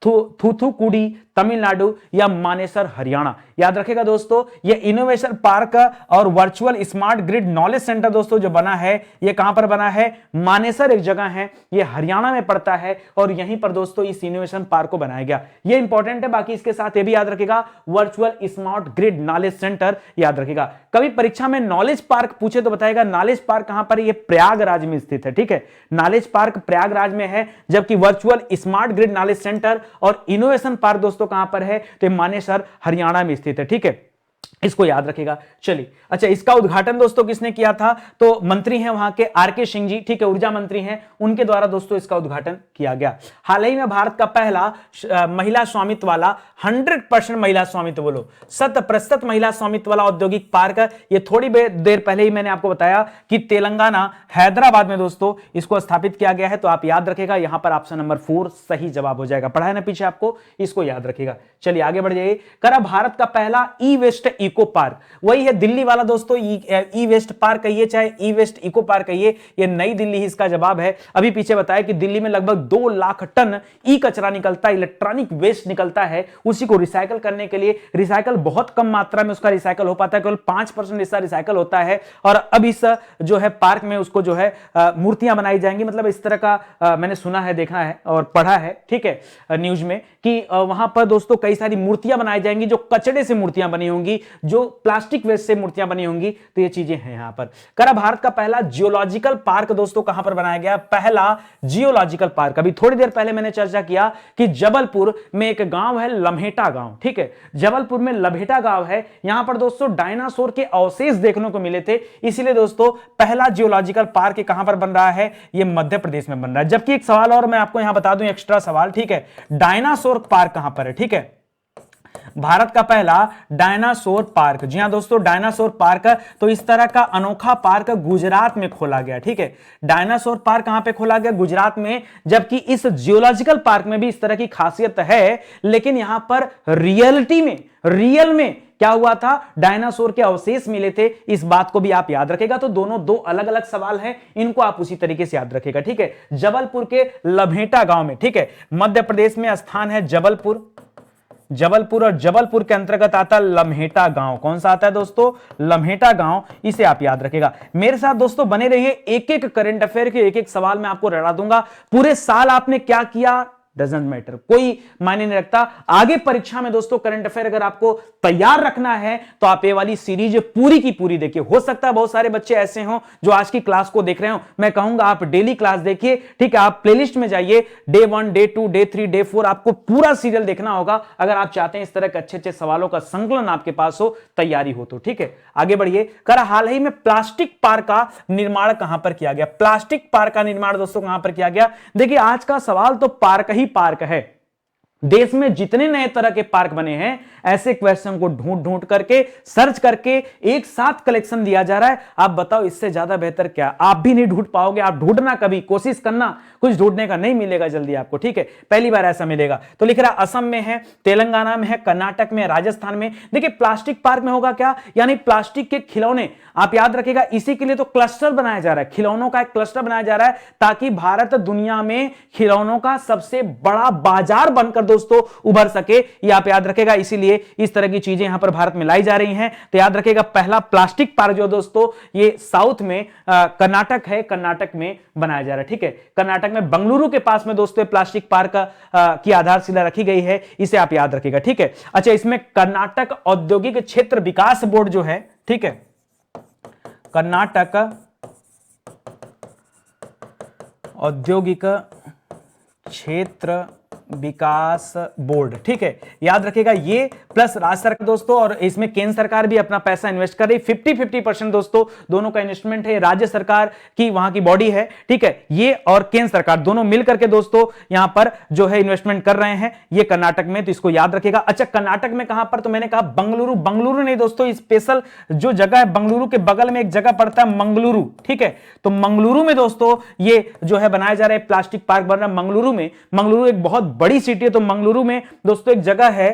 थूथुकुडी तमिलनाडु या मानेसर हरियाणा। याद रखेगा दोस्तों, ये इनोवेशन पार्क और virtual smart grid knowledge centre दोस्तों जो बना है, ये कहां पर बना है, मानेसर एक जगह है, ये हरियाणा में पड़ता है, और यहीं पर दोस्तों इस इनोवेशन पार्क को बनाया गया। ये इंपॉर्टेंट है। बाकी इसके साथ ये भी याद रखेगा, virtual smart grid knowledge centre याद रखेगा। कभी परीक्षा में नॉलेज पार्क पूछे तो बताएगा नॉलेज पार्क कहां पर, ये प्रयागराज में स्थित है। ठीक है, नॉलेज पार्क प्रयागराज में है, जबकि virtual smart grid knowledge centre और इनोवेशन पार्क दोस्तों कहां पर है, तो मानेसर हरियाणा में स्थित है। ठीक है, इसको याद रखेगा। चलिए, अच्छा, इसका उद्घाटन दोस्तों किसने किया था, तो मंत्री हैं वहां के आरके सिंह जी। ठीक है, ऊर्जा मंत्री हैं, उनके द्वारा दोस्तों इसका उद्घाटन किया गया। हाल ही में भारत का पहला महिला स्वामित्व वाला 100% महिला स्वामित्व, बोलो 100% महिला स्वामित्व वाला औद्योगिक पार्क, ये थोड़ी देर पहले ही मैंने आपको बताया कि तेलंगाना हैदराबाद में दोस्तों इसको स्थापित किया गया है। तो आप याद रखेगा, यहां पर ऑप्शन नंबर 4 सही जवाब हो जाएगा। पढ़ा है ना पीछे आपको, इसको याद रखेगा। चलिए आगे बढ़ जाइए। करा भारत का पहला ई वेस्ट इको पार्क, वही है दिल्ली वाला दोस्तों, ई वेस्ट पार्क कहिए चाहे ई वेस्ट इको पार्क कहिए, ये नई दिल्ली ही इसका जवाब है। अभी पीछे बताया कि दिल्ली में लगभग 2 लाख टन ई कचरा निकलता है, इलेक्ट्रॉनिक वेस्ट निकलता है, उसी को रिसाइकल करने के लिए, रिसाइकल बहुत कम मात्रा में उसका रिसाइकल हो पाता है, केवल 5% हिस्सा रिसाइकल होता है। और अब इस जो है पार्क में उसको जो है मूर्तियां बनाई जाएंगी, मतलब इस तरह का मैंने सुना है, देखा है और पढ़ा है। ठीक है, न्यूज में कि वहां पर दोस्तों कई सारी मूर्तियां बनाई जाएंगी जो कचड़े से मूर्तियां बनी होंगी, जो प्लास्टिक वेस्ट से मूर्तियां बनी होंगी। तो ये चीजें हैं यहां पर। करा भारत का पहला जियोलॉजिकल पार्क दोस्तों कहां पर बनाया गया, पहला जियोलॉजिकल पार्क। अभी थोड़ी देर पहले मैंने चर्चा किया कि जबलपुर में एक गांव है लम्हेटा गांव। ठीक है, जबलपुर में लम्हेटा गांव है, यहां पर दोस्तों डायनासोर के अवशेष देखने को मिले थे, इसीलिए दोस्तों पहला जियोलॉजिकल पार्क कहां पर बन रहा है, यह मध्य प्रदेश में बन रहा है। जबकि एक सवाल और मैं आपको यहां बता दूं, एक्स्ट्रा सवाल। ठीक है, डायनासोर पार्क कहां पर है। ठीक है, भारत का पहला डायनासोर पार्क, जी हां दोस्तों, डायनासोर पार्क, तो इस तरह का अनोखा पार्क गुजरात में खोला गया। ठीक है, डायनासोर पार्क कहां पे खोला गया, गुजरात में। जबकि इस जियोलॉजिकल पार्क में भी इस तरह की खासियत है, लेकिन यहां पर रियल में क्या हुआ था, डायनासोर के अवशेष मिले थे, इस बात को भी आप याद रखेगा। तो दोनों 2 अलग अलग सवाल हैं, इनको आप उसी तरीके से याद रखेगा। ठीक है, जबलपुर के लम्हेटा गांव में, ठीक है, मध्य प्रदेश में स्थान है जबलपुर, और जबलपुर के अंतर्गत आता लम्हेटा गांव। कौन सा आता है दोस्तों, लम्हेटा गांव, इसे आप याद रखेगा। मेरे साथ दोस्तों बने रहिए, एक एक करंट अफेयर के एक एक सवाल मैं आपको रटा दूंगा। पूरे साल आपने क्या किया डजंट मैटर, कोई मायने नहीं रखता। आगे परीक्षा में दोस्तों करंट अफेयर अगर आपको तैयार रखना है तो आप ये वाली सीरीज पूरी की पूरी देखिए। हो सकता है बहुत सारे बच्चे ऐसे हों जो आज की क्लास को देख रहे हो, मैं कहूंगा आप डेली क्लास देखिए। ठीक है, आप प्लेलिस्ट में जाइए, डे 1, डे 2, डे 3, डे 4, आपको पूरा सीरियल देखना होगा अगर आप चाहते हैं इस तरह के अच्छे अच्छे सवालों का संकलन आपके पास हो, तैयारी हो तो। ठीक है, आगे बढ़िए। करा हाल ही में प्लास्टिक पार्क का निर्माण कहां पर किया गया, प्लास्टिक पार्क का निर्माण दोस्तों कहां पर किया गया। देखिए आज का सवाल तो पार्क ही पार्क है, देश में जितने नए तरह के पार्क बने हैं, ऐसे क्वेश्चन को ढूंढ ढूंढ करके सर्च करके एक साथ कलेक्शन दिया जा रहा है। आप बताओ इससे ज्यादा बेहतर क्या? आप भी नहीं ढूंढ पाओगे, आप ढूंढना, कभी कोशिश करना, कुछ ढूंढने का नहीं मिलेगा जल्दी आपको, ठीक है, पहली बार ऐसा मिलेगा। तो लिख रहा असम में है, तेलंगाना में है, कर्नाटक में, राजस्थान में। देखिए प्लास्टिक पार्क में होगा क्या, यानी प्लास्टिक के खिलौने, आप याद रखिएगा, इसी के लिए तो क्लस्टर बनाया जा रहा है, खिलौनों का एक क्लस्टर बनाया जा रहा है, ताकि भारत दुनिया में खिलौनों का सबसे बड़ा बाजार बनकर दोस्तों उभर सके। ये आप याद रखेगा, इसीलिए इस तरह की चीजें यहां पर भारत में लाई जा रही हैं। तो याद रखेगा पहला प्लास्टिक पार्क जो दोस्तों ये साउथ में कर्नाटक है, कर्नाटक में बनाया जा रहा है, ठीक है। कर्नाटक में बंगलुरु के पास में दोस्तों प्लास्टिक पार्क की आधारशिला रखी गई है, इसे आप याद रखिएगा, ठीक है। अच्छा, इसमें कर्नाटक औद्योगिक क्षेत्र विकास बोर्ड जो है, ठीक है, कर्नाटक औद्योगिक क्षेत्र विकास बोर्ड, ठीक है, याद रखिएगा। ये प्लस राज्य सरकार दोस्तों, और इसमें केंद्र सरकार भी अपना पैसा इन्वेस्ट कर रही है, 50-50% दोस्तों दोनों का इन्वेस्टमेंट है। राज्य सरकार की वहां की बॉडी है, ठीक है, ये और केंद्र सरकार दोनों मिलकर के दोस्तों यहां पर जो है इन्वेस्टमेंट कर रहे हैं, ये कर्नाटक में, तो इसको याद रखिएगा। अच्छा, कर्नाटक में कहां पर, तो मैंने कहा बंगलुरु, बंगलुरु नहीं दोस्तों, स्पेशल जो जगह है बंगलुरु के बगल में एक जगह पड़ता है मंगलुरु, ठीक है, तो मंगलुरु में दोस्तों ये जो है बनाया जा रहा है प्लास्टिक पार्क बन रहा है मंगलुरु में। मंगलुरु एक बहुत बड़ी सिटी है, तो मंगलुरु में दोस्तों एक जगह है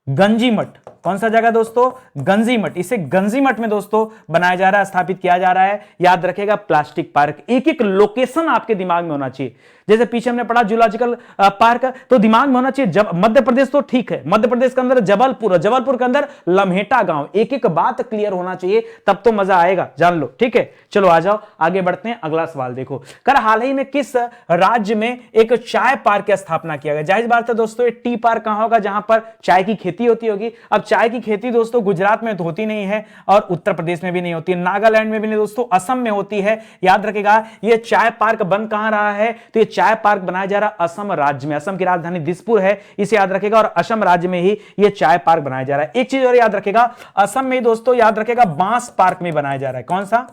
गंजीमठ। कौन सा जगह दोस्तों? गंजीमठ। इसे गंजीमठ में दोस्तों बनाया जा रहा है, स्थापित किया जा रहा है। याद रखेगा प्लास्टिक पार्क, एक एक लोकेशन आपके दिमाग में होना चाहिए। जैसे पीछे हमने पढ़ा जूलॉजिकल पार्क, तो दिमाग में होना चाहिए। जब मध्य प्रदेश तो ठीक है, मध्य प्रदेश के अंदर जबलपुर, जबलपुर के अंदर लम्हेटा गांव, एक एक बात क्लियर होना चाहिए, तब तो मजा आएगा, जान लो, ठीक है। चलो आ जाओ आगे बढ़ते हैं, अगला सवाल देखो। कर हाल ही में किस राज्य में एक चाय पार्क की स्थापना किया गया? जाहिर बात है दोस्तों, ये टी पार्क कहां होगा? जहां पर चाय की खेती होती होगी। अब चाय की खेती दोस्तों गुजरात में तो होती नहीं है, और उत्तर प्रदेश में भी नहीं होती है, नागालैंड में भी नहीं दोस्तों, असम में होती है। याद रखेगा ये चाय पार्क बन कहां रहा है? तो ये चाय पार्क बनाया जा रहा असम राज्य में, असम की राजधानी दिसपुर है, इसे याद रखेगा, और असम राज्य में ही ये चाय पार्क बनाया जा रहा है। एक चीज और याद रखेगा, असम में दोस्तों याद रखेगा बांस पार्क में बनाया जा रहा है। कौन सा?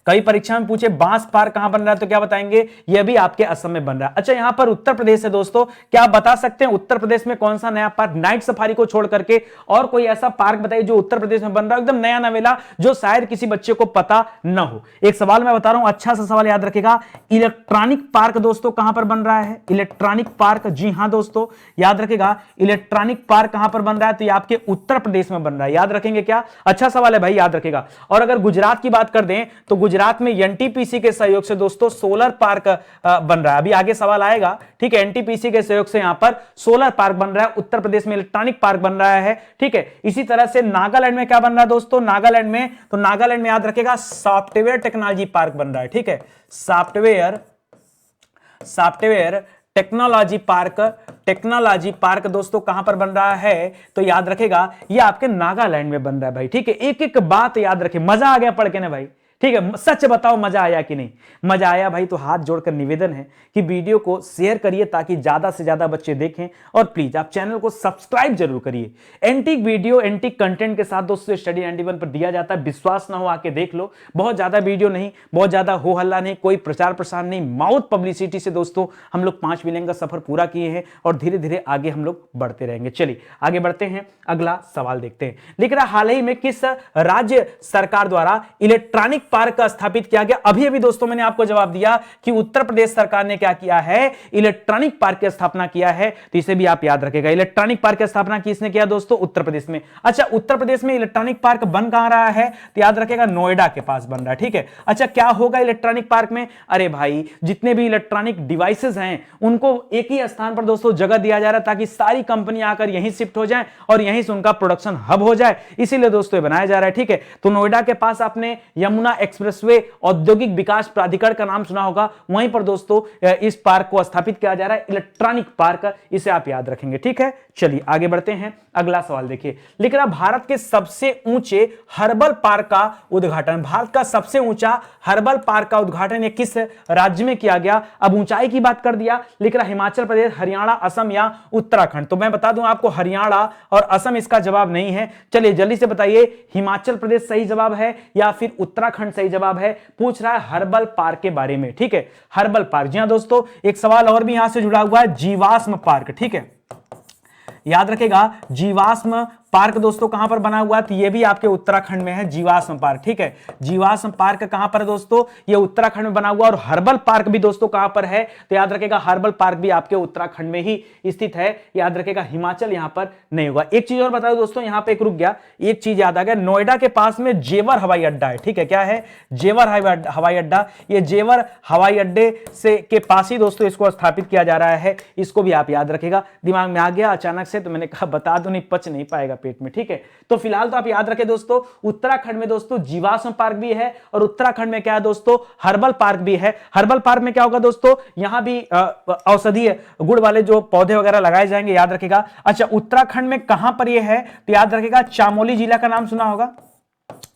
कई परीक्षा में पूछे बांस पार्क कहां बन रहा है, तो क्या बताएंगे? यह भी आपके असम में बन रहा है। अच्छा, यहां पर उत्तर प्रदेश है दोस्तों, क्या आप बता सकते हैं उत्तर प्रदेश में कौन सा नया पार्क, नाइट सफारी को छोड़ करके और कोई ऐसा पार्क बताइए जो उत्तर प्रदेश में बन रहा है, एकदम नया नवेला, जो शायद किसी बच्चे को पता न हो। एक सवाल मैं बता रहा हूं, अच्छा सा सवाल याद रखेगा। इलेक्ट्रॉनिक पार्क दोस्तों कहां पर बन रहा है? इलेक्ट्रॉनिक पार्क, जी हां दोस्तों, याद रखेगा इलेक्ट्रॉनिक पार्क कहां पर बन रहा है? तो ये आपके उत्तर प्रदेश में बन रहा है। याद रखेंगे क्या? अच्छा सवाल है भाई, याद रखेगा। और अगर गुजरात की बात कर दें तो गुजरात में एनटीपीसी के सहयोग से दोस्तों सोलर पार्क बन रहा है। अभी आगे सवाल आएगा, ठीक है, एनटीपीसी के सहयोग से यहां पर सोलर पार्क बन रहा है। उत्तर प्रदेश में इलेक्ट्रॉनिक पार्क बन रहा है, ठीक है। इसी तरह से नागालैंड में क्या बन रहा है दोस्तों? नागालैंड में, तो नागालैंड में याद रखेगा सॉफ्टवेयर टेक्नोलॉजी पार्क बन रहा है, ठीक है, सॉफ्टवेयर टेक्नोलॉजी पार्क दोस्तों कहां पर बन रहा है? तो याद रखेगा ये आपके नागालैंड में बन रहा है भाई, ठीक है। एक एक बात याद रखे, मजा आ गया पढ़ के ना भाई, ठीक है। सच बताओ मजा आया कि नहीं? मजा आया भाई तो हाथ जोड़कर निवेदन है कि वीडियो को शेयर करिए ताकि ज्यादा से ज्यादा बच्चे देखें, और प्लीज आप चैनल को सब्सक्राइब जरूर करिए। एंटीक वीडियो, एंटीक कंटेंट के साथ दोस्तों स्टडी 91 पर दिया जाता है, विश्वास ना हो आके देख लो। बहुत ज्यादा वीडियो नहीं, बहुत ज्यादा हो हल्ला नहीं, कोई प्रचार प्रसार नहीं, माउथ पब्लिसिटी से दोस्तों हम लोग 5 मिलियन का सफर पूरा किए हैं, और धीरे धीरे आगे हम लोग बढ़ते रहेंगे। चलिए आगे बढ़ते हैं, अगला सवाल देखते हैं। लिख रहा हाल ही में किस राज्य सरकार द्वारा इलेक्ट्रॉनिक पार्क का स्थापित किया गया? अभी अभी दोस्तों मैंने आपको जवाब दिया कि उत्तर प्रदेश सरकार ने क्या किया है? इलेक्ट्रॉनिक पार्क की स्थापना किया है, तो इसे भी आप याद रखेगा। इलेक्ट्रॉनिक पार्क की स्थापना किसने किया दोस्तों? उत्तर प्रदेश में। अच्छा, उत्तर प्रदेश में इलेक्ट्रॉनिक पार्क बन कहां रहा है? तो याद रखेगा नोएडा के पास बन रहा है, ठीक है। अच्छा, क्या होगा इलेक्ट्रॉनिक पार्क में? अरे भाई, जितने भी इलेक्ट्रॉनिक डिवाइसेस हैं उनको एक ही स्थान पर दोस्तों जगह दिया जा रहा है, ताकि सारी कंपनी आकर यहीं शिफ्ट हो जाए और यहीं से उनका प्रोडक्शन हब हो जाए, इसीलिए दोस्तों ये बनाया जा रहा है, ठीक है। तो नोएडा के पास आपने यमुना एक्सप्रेसवे औद्योगिक विकास प्राधिकरण का नाम सुना होगा, वहीं पर दोस्तों इस पार्क को स्थापित किया जा रहा है, इलेक्ट्रॉनिक पार्क, इसे आप याद रखेंगे, ठीक है। चलिए आगे बढ़ते हैं, अगला सवाल देखिए। लिख रहा भारत के सबसे ऊंचे हर्बल पार्क का उद्घाटन, भारत का सबसे ऊंचा हर्बल पार्क का उद्घाटन ये किस राज्य में किया गया? अब ऊंचाई की बात कर दिया, लिख रहा हिमाचल प्रदेश, हरियाणा, असम या उत्तराखंड। तो मैं बता दूं आपको हरियाणा और असम इसका जवाब नहीं है। चलिए जल्दी से बताइए, हिमाचल प्रदेश सही जवाब है या फिर उत्तराखंड उत्तराखंड सही जवाब है। पूछ रहा है हर्बल पार्क के बारे में, ठीक है, हर्बल पार्क। जी हाँ दोस्तों, एक सवाल और भी यहां से जुड़ा हुआ है, जीवाश्म पार्क, ठीक है, याद रखेगा जीवाश्म पार्क दोस्तों कहां पर बना हुआ है, तो ये भी आपके उत्तराखंड में है जीवाश्म पार्क, ठीक है। जीवाश्म पार्क कहां पर है दोस्तों, ये उत्तराखंड में बना हुआ। और हर्बल पार्क भी दोस्तों कहां पर है, तो याद रखेगा हर्बल पार्क भी आपके उत्तराखंड में ही स्थित है, याद रखेगा हिमाचल यहां पर नहीं होगा। एक चीज और बता दो दोस्तों, यहां पे एक रुक गया, एक चीज याद आ गया, नोएडा के पास में जेवर हवाई अड्डा है, ठीक है, क्या है, जेवर हवाई अड्डा। ये जेवर हवाई अड्डे से के पास ही दोस्तों इसको स्थापित किया जा रहा है, इसको भी आप याद रखेगा। दिमाग में आ गया अचानक से तो मैंने कहा बता दो, नहीं पच नहीं पाएगा पेट में, ठीक है। तो फिलहाल तो आप याद रखें दोस्तों, उत्तराखंड में दोस्तों जीवाश्म पार्क भी है और उत्तराखंड में क्या है दोस्तों, हर्बल पार्क भी है। हर्बल पार्क में क्या होगा दोस्तों, यहां भी औषधीय गुड़ वाले जो पौधे वगैरह लगाए जाएंगे, याद रखेगा। अच्छा, उत्तराखंड में कहां पर यह है, तो याद रखेगा चामोली जिला का नाम सुना होगा,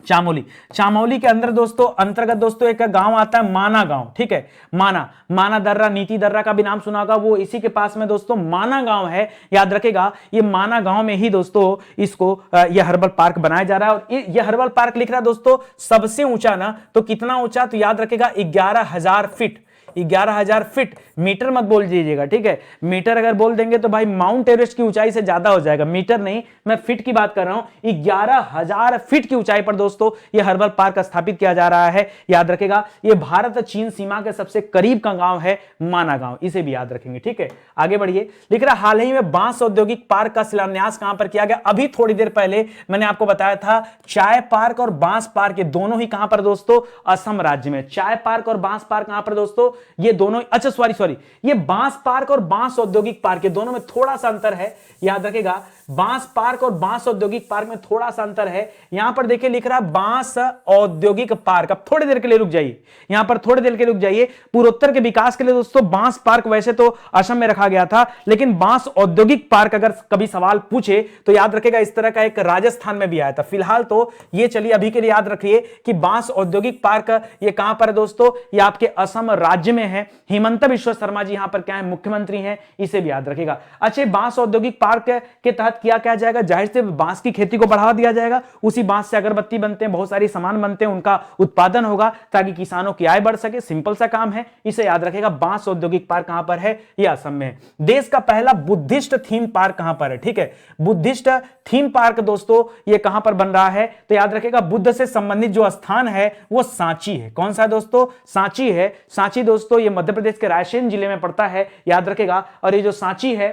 चामोली। चामोली के अंदर दोस्तों अंतर्गत दोस्तों एक गांव आता है माना गांव, ठीक है, माना दर्रा, नीति दर्रा का भी नाम सुना होगा, वो इसी के पास में दोस्तों माना गांव है, याद रखेगा। ये माना गांव में ही दोस्तों इसको ये हर्बल पार्क बनाया जा रहा है। और ये हर्बल पार्क लिख रहा है दोस्तों सबसे ऊंचा ना, तो कितना ऊंचा, तो याद रखेगा 11,000 फीट, 11,000 फीट, मीटर मत बोल दीजिएगा, ठीक है। मीटर अगर बोल देंगे तो भाई माउंट एवरेस्ट की ऊंचाई से ज्यादा हो जाएगा, मीटर नहीं, मैं फीट की बात कर रहा हूं। 11,000 फीट की ऊंचाई पर दोस्तों यह हर्बल पार्क स्थापित किया जा रहा है, याद रखेगा। यह भारत चीन सीमा के सबसे करीब का गांव है माना गांव, इसे भी याद रखेंगे, ठीक है। आगे बढ़िए, लिख रहा हाल ही में बांस औद्योगिक पार्क का शिलान्यास कहां पर किया गया। अभी थोड़ी देर पहले मैंने आपको बताया था चाय पार्क और बांस पार्क ये दोनों ही कहां पर दोस्तों, असम राज्य में। चाय पार्क और बांस पार्क कहां पर दोस्तों, ये दोनों, अच्छा सॉरी, ये बांस पार्क और बांस औद्योगिक पार्क, ये दोनों में थोड़ा सा अंतर है, याद रखेगा। बांस पार्क और बांस औद्योगिक पार्क में थोड़ा सा अंतर है। यहां पर देखिए लिख रहा है बांस औद्योगिक पार्क। अब थोड़ी देर के लिए रुक जाइए, यहां पर थोड़ी देर के लिए रुक जाइए। पूर्वोत्तर के विकास के लिए दोस्तों बांस पार्क वैसे तो असम में रखा गया था, लेकिन बांस औद्योगिक पार्क अगर कभी सवाल पूछे तो याद रखेगा इस तरह का एक राजस्थान में भी आया था। फिलहाल तो ये चलिए अभी के लिए याद रखिए कि बांस औद्योगिक पार्क ये कहां पर है दोस्तों, ये आपके असम राज्य में है। हिमंत बिश्व शर्मा जी यहां पर क्या है, मुख्यमंत्री हैं, इसे भी याद रखेगा। अच्छा, बांस औद्योगिक पार्क के तहत किया क्या जाएगा, जाहिर से बांस की खेती को बढ़ावा दिया जाएगा। उसी बांस से अगरबत्ती बनते हैं, बहुत सारी सामान बनते हैं, उनका उत्पादन होगा ताकि किसानों की आय बढ़ सके। सिंपल सा काम है, इसे याद रखेगा। बांस औद्योगिक पार्क कहां पर है, यह असम में है। देश का पहला बुद्धिस्ट थीम पार्क कहां पर है, ठीक है। बुद्धिस्ट थीम पार्क दोस्तों यह कहां पर बन रहा है, तो याद रखेगा बुद्ध से संबंधित जो स्थान है वो सांची है। कौन सा दोस्तों, सांची है। सांची दोस्तों ये मध्य प्रदेश के रायसेन जिले में पड़ता है, याद रखेगा। और ये जो सांची है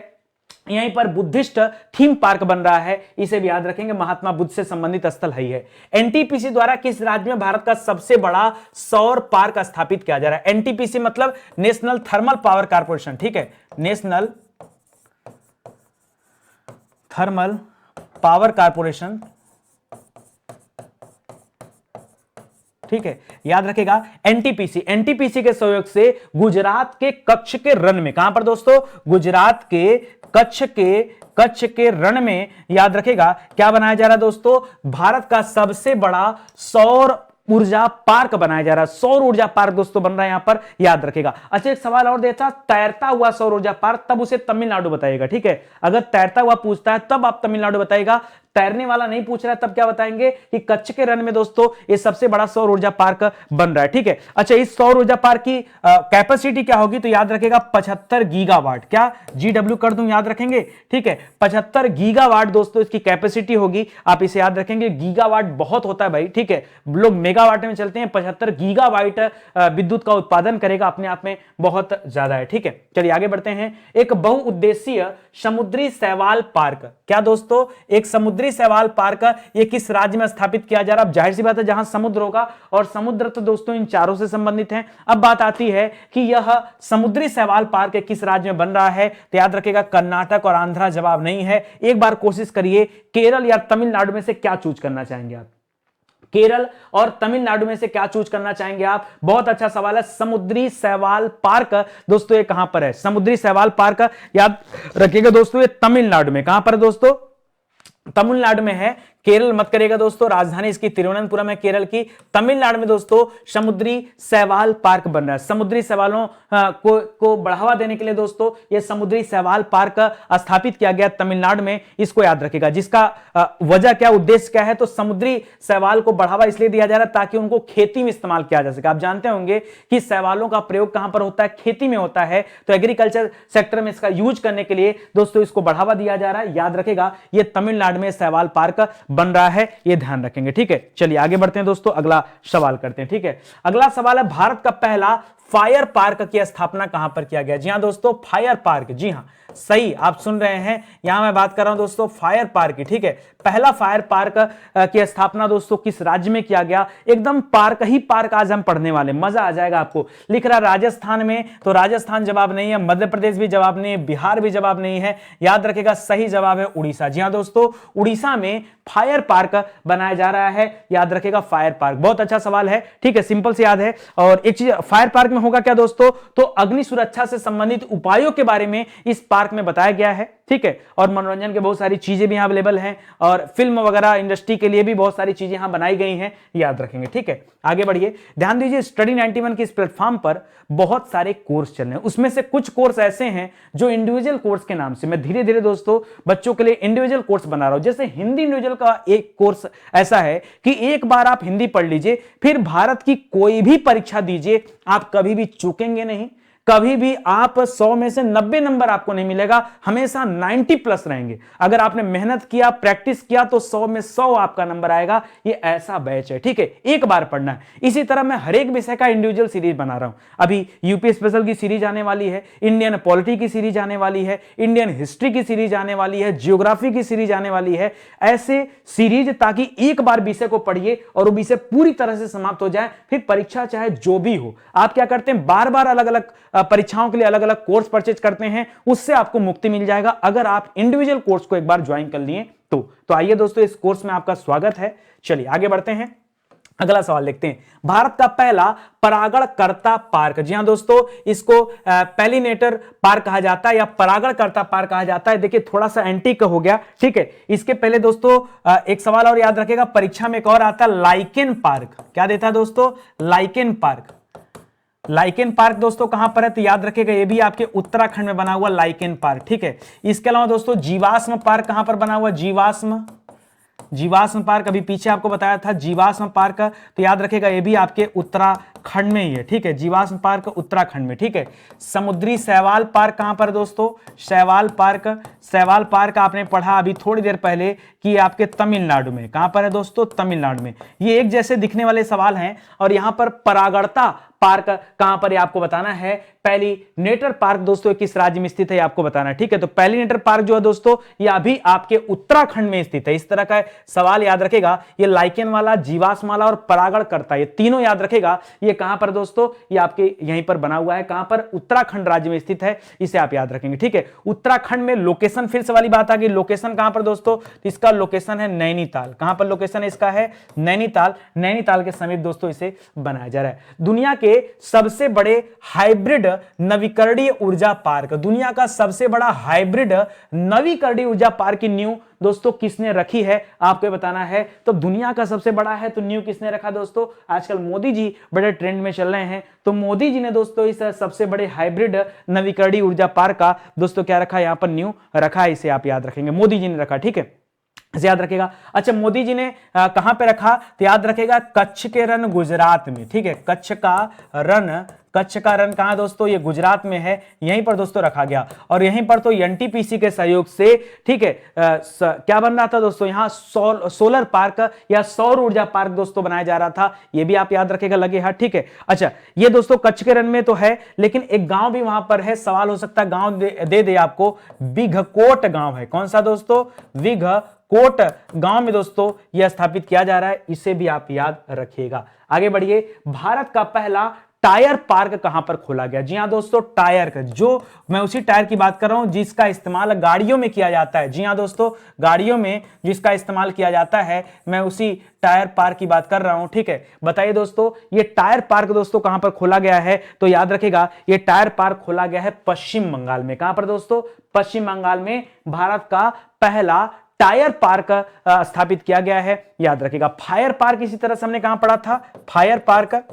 यहीं पर बुद्धिस्ट थीम पार्क बन रहा है, इसे भी याद रखेंगे। महात्मा बुद्ध से संबंधित स्थल है। एनटीपीसी द्वारा किस राज्य में भारत का सबसे बड़ा सौर पार्क स्थापित किया जा रहा है। एनटीपीसी मतलब नेशनल थर्मल पावर कॉर्पोरेशन, ठीक है, नेशनल थर्मल पावर कॉर्पोरेशन, ठीक है, याद रखेगा। एनटीपीसी, एनटीपीसी के सहयोग से गुजरात के कच्छ के रण में, कहां पर दोस्तों, गुजरात के कच्छ के रण में, याद रखेगा क्या बनाया जा रहा है दोस्तों, भारत का सबसे बड़ा सौर ऊर्जा पार्क बनाया जा रहा है। सौर ऊर्जा पार्क दोस्तों बन रहा है यहां पर, याद रखेगा। अच्छा, एक सवाल और देता, तैरता हुआ सौर ऊर्जा पार्क, तब उसे तमिलनाडु बताएगा, ठीक है। अगर तैरता हुआ पूछता है तब आप तमिलनाडु बताएगा, तैरने वाला नहीं पूछ रहा है तब क्या बताएंगे कि कच्छ के रण में दोस्तों ये सबसे बड़ा सौर ऊर्जा पार्क बन रहा है, ठीक है। अच्छा, इस सौर ऊर्जा पार्क की कैपेसिटी क्या होगी, तो याद रखेगा 75 गीगावाट। क्या जीडब्ल्यू कर दूं, याद रखेंगे, ठीक है। 75 गीगावाट दोस्तों इसकी कैपेसिटी होगी, आप इसे याद रखेंगे। गीगावाट बहुत होता है भाई, ठीक है, लोग मेगावाट में चलते हैं। 75 गीगावाट विद्युत का उत्पादन करेगा, अपने आप में बहुत ज्यादा है, ठीक है। चलिए आगे बढ़ते हैं। एक बहुउद्देशीय समुद्री शैवाल पार्क, क्या दोस्तों, एक समुद्री शैवाल पार्क ये किस राज्य में स्थापित किया जा रहा है। अब जाहिर सी बात है जहां समुद्र होगा, और समुद्र तो दोस्तों इन चारों से संबंधित है। अब बात आती है कि यह समुद्री शैवाल पार्क किस राज्य में बन रहा है, तो याद रखेगा कर्नाटक और आंध्रा जवाब नहीं है। एक बार कोशिश करिए, केरल या तमिलनाडु में से क्या चूज करना चाहेंगे आप, केरल और तमिलनाडु में से क्या चूज करना चाहेंगे आप। बहुत अच्छा सवाल है। समुद्री शैवाल पार्क दोस्तों ये कहां पर है, समुद्री शैवाल पार्क याद रखिएगा दोस्तों, ये तमिलनाडु में, कहां पर है दोस्तों, तमिलनाडु में है। केरल मत करेगा दोस्तों, राजधानी इसकी तिरुवनंतपुरम है केरल की। तमिलनाडु में दोस्तों समुद्री शैवाल पार्क बन रहा है। समुद्री शैवालों को बढ़ावा देने के लिए दोस्तों ये समुद्री शैवाल पार्क स्थापित किया गया तमिलनाडु में, इसको याद रखेगा। जिसका वजह क्या, उद्देश्य क्या है, तो समुद्री शैवाल को बढ़ावा इसलिए दिया जा रहा है ताकि उनको खेती में इस्तेमाल किया जा सके। आप जानते होंगे कि शैवालों का प्रयोग कहां पर होता है, खेती में होता है, तो एग्रीकल्चर सेक्टर में इसका यूज करने के लिए दोस्तों इसको बढ़ावा दिया जा रहा है। याद रखेगा ये तमिलनाडु में शैवाल पार्क बन रहा है, ये ध्यान रखेंगे, ठीक है। चलिए आगे बढ़ते हैं दोस्तों, अगला सवाल करते हैं, ठीक है। अगला सवाल है भारत का पहला फायर पार्क की स्थापना कहां पर किया गया? जी हां दोस्तों, फायर पार्क, जी हां सही आप सुन रहे हैं, यहां मैं बात कर रहा हूं दोस्तों फायर पार्क की, ठीक है। पहला फायर पार्क की स्थापना दोस्तों किस राज्य में किया गया? एकदम पार्क ही पार्क आज हम पढ़ने वाले, मजा आ जाएगा आपको। लिख रहा राजस्थान में, तो राजस्थान जवाब नहीं है, मध्य प्रदेश भी जवाब नहीं है, बिहार भी जवाब नहीं है। याद रखेगा सही जवाब है उड़ीसा। जी हां दोस्तों, उड़ीसा में फायर पार्क बनाया जा रहा है, याद रखेगा फायर पार्क। बहुत अच्छा सवाल है, ठीक है, सिंपल से याद है। और एक चीज फायर पार्क में होगा क्या दोस्तों, तो अग्नि सुरक्षा से संबंधित उपायों के बारे में इस पार्क में बताया गया है, ठीक है। और मनोरंजन के बहुत सारी चीजें भी यहां अवेलेबल हैं, और फिल्म वगैरह इंडस्ट्री के लिए भी बहुत सारी चीजें यहां बनाई गई हैं, याद रखेंगे, ठीक है। आगे बढ़िए, ध्यान दीजिए स्टडी 91 की इस प्लेटफॉर्म पर बहुत सारे कोर्स चल रहे हैं। उसमें से कुछ कोर्स ऐसे हैं जो इंडिविजुअल कोर्स के नाम से, मैं धीरे धीरे दोस्तों बच्चों के लिए इंडिविजुअल कोर्स बना रहा हूं। जैसे हिंदी इंडिविजुअल का एक कोर्स ऐसा है कि एक बार आप हिंदी पढ़ लीजिए, फिर भारत की कोई भी परीक्षा दीजिए, आप कभी भी चूकेंगे नहीं, कभी भी आप 100 में से 90 नंबर आपको नहीं मिलेगा, हमेशा 90 प्लस रहेंगे। अगर आपने मेहनत किया, प्रैक्टिस किया, तो 100 में 100 आपका नंबर आएगा। ये ऐसा बैच है, ठीक है, एक बार पढ़ना है। इसी तरह मैं हर एक विषय का इंडिविजुअल सीरीज बना रहा हूं। अभी यूपी स्पेशल की सीरीज आने वाली है, इंडियन पॉलिटी की सीरीज आने वाली है, इंडियन हिस्ट्री की सीरीज आने वाली है, जियोग्राफी की सीरीज आने वाली है। ऐसे सीरीज ताकि एक बार विषय को पढ़िए और वो विषय पूरी तरह से समाप्त हो जाए, फिर परीक्षा चाहे जो भी हो, आप क्या करते हैं, बार बार अलग अलग परीक्षाओं के लिए अलग अलग कोर्स परचेज करते हैं, उससे आपको मुक्ति मिल जाएगा अगर आप इंडिविजुअल कोर्स को एक बार ज्वाइन कर लिए तो आइए दोस्तों, इस कोर्स में आपका स्वागत है। चलिए आगे बढ़ते हैं, अगला सवाल देखते हैं। भारत का पहला परागणकर्ता पार्क, जी हां दोस्तों, इसको पैलिनेटर पार्क कहा जाता है या परागणकर्ता पार्क कहा जाता है। देखिए थोड़ा सा एंटीक हो गया, ठीक है। इसके पहले दोस्तों एक सवाल और याद रखेगा, परीक्षा में एक और आता है लाइकेन पार्क। क्या देता है दोस्तों? Lichen park. लाइकेन पार्क दोस्तों कहां पर है, तो याद रखेगा ये भी आपके उत्तराखंड में बना हुआ लाइकेन पार्क, ठीक है। इसके अलावा दोस्तों जीवाश्म पार्क कहां पर बना हुआ? जीवाश्म पार्क अभी पीछे आपको बताया था, जीवाश्म पार्क, तो याद रखेगा ये भी आपके उत्तराखंड में ही है, ठीक है। जीवाश्म पार्क उत्तराखंड में, ठीक है। समुद्री शैवाल पार्क कहां पर दोस्तों? शैवाल पार्क आपने पढ़ा अभी थोड़ी देर पहले कि आपके तमिलनाडु में। कहां पर है दोस्तों? तमिलनाडु में। ये एक जैसे दिखने वाले सवाल हैं, और यहां पर परागणता पार्क कहां पर आपको बताना है। पैलिनेटर पार्क दोस्तों किस राज्य में स्थित है आपको बताना है, ठीक है। तो पैलिनेटर पार्क जो है दोस्तों ये अभी आपके उत्तराखंड में स्थित है। इस तरह का सवाल याद रखेगा, ये लाइकेन वाला, जीवाश्म वाला और परागणकर्ता, ये तीनों याद रखेगा। ये कहां पर दोस्तों? ये आपके यहीं पर बना हुआ है, कहां पर? उत्तराखंड राज्य में स्थित है, इसे आप याद रखेंगे, ठीक है। उत्तराखंड में लोकेशन, फिर से वाली बात आ गई, लोकेशन कहां पर दोस्तों? तो इसका लोकेशन है नैनीताल। कहां पर लोकेशन इसका है? नैनीताल। नैनीताल के समीप दोस्तों इसे बनाया जा रहा है। दुनिया के सबसे बड़े हाइब्रिड नवीकरणीय ऊर्जा पार्क, दुनिया का सबसे बड़ा हाइब्रिड नवीकरणीय ऊर्जा पार्क की नींव दोस्तों किसने रखी है आपको बताना है। तो दुनिया का सबसे बड़ा है तो नींव किसने रखा दोस्तों? आजकल मोदी जी बड़े ट्रेंड में चल रहे हैं, तो मोदी जी ने दोस्तों इस सबसे बड़े हाइब्रिड नवीकरणीय ऊर्जा पार्क का दोस्तों क्या रखा? यहां पर नींव रखा है, इसे आप याद रखेंगे, मोदी जी ने रखा, ठीक है, इसे याद रखेगा। अच्छा, मोदी जी ने कहां पे रखा? तो याद रखेगा कच्छ के रण गुजरात में, ठीक है। कच्छ का रण कहां दोस्तों? ये गुजरात में है, यहीं पर दोस्तों रखा गया। और यहीं पर तो एनटीपीसी के सहयोग से, ठीक है, क्या बन रहा था दोस्तों? यहां सोलर पार्क या सौर ऊर्जा पार्क दोस्तों बनाया जा रहा था, ये भी आप याद रखेगा, लगे हाथ, ठीक है। अच्छा, ये दोस्तों कच्छ के रण में तो है, लेकिन एक गांव भी वहां पर है। सवाल हो सकता है गांव दे आपको, विघकोट गांव है। कौन सा दोस्तों? विघकोट गांव में दोस्तों यह स्थापित किया जा रहा है, इसे भी आप याद रखिएगा। आगे बढ़िए, भारत का पहला टायर पार्क कहां पर खोला गया? जी हां दोस्तों, टायर का, जो मैं उसी टायर की बात कर रहा हूं जिसका इस्तेमाल गाड़ियों में किया जाता है। जी हां दोस्तों, गाड़ियों में जिसका इस्तेमाल किया जाता है, मैं उसी टायर पार्क की बात कर रहा हूं, ठीक है। बताइए दोस्तों, ये टायर पार्क दोस्तों कहां पर खोला गया है? तो याद रखेगा ये टायर पार्क खोला गया है पश्चिम बंगाल में। कहां पर दोस्तों? पश्चिम बंगाल में भारत का पहला टायर पार्क स्थापित किया गया है, याद रखिएगा। फायर पार्क इसी तरह से हमने कहां पढ़ा था, फायर पार्क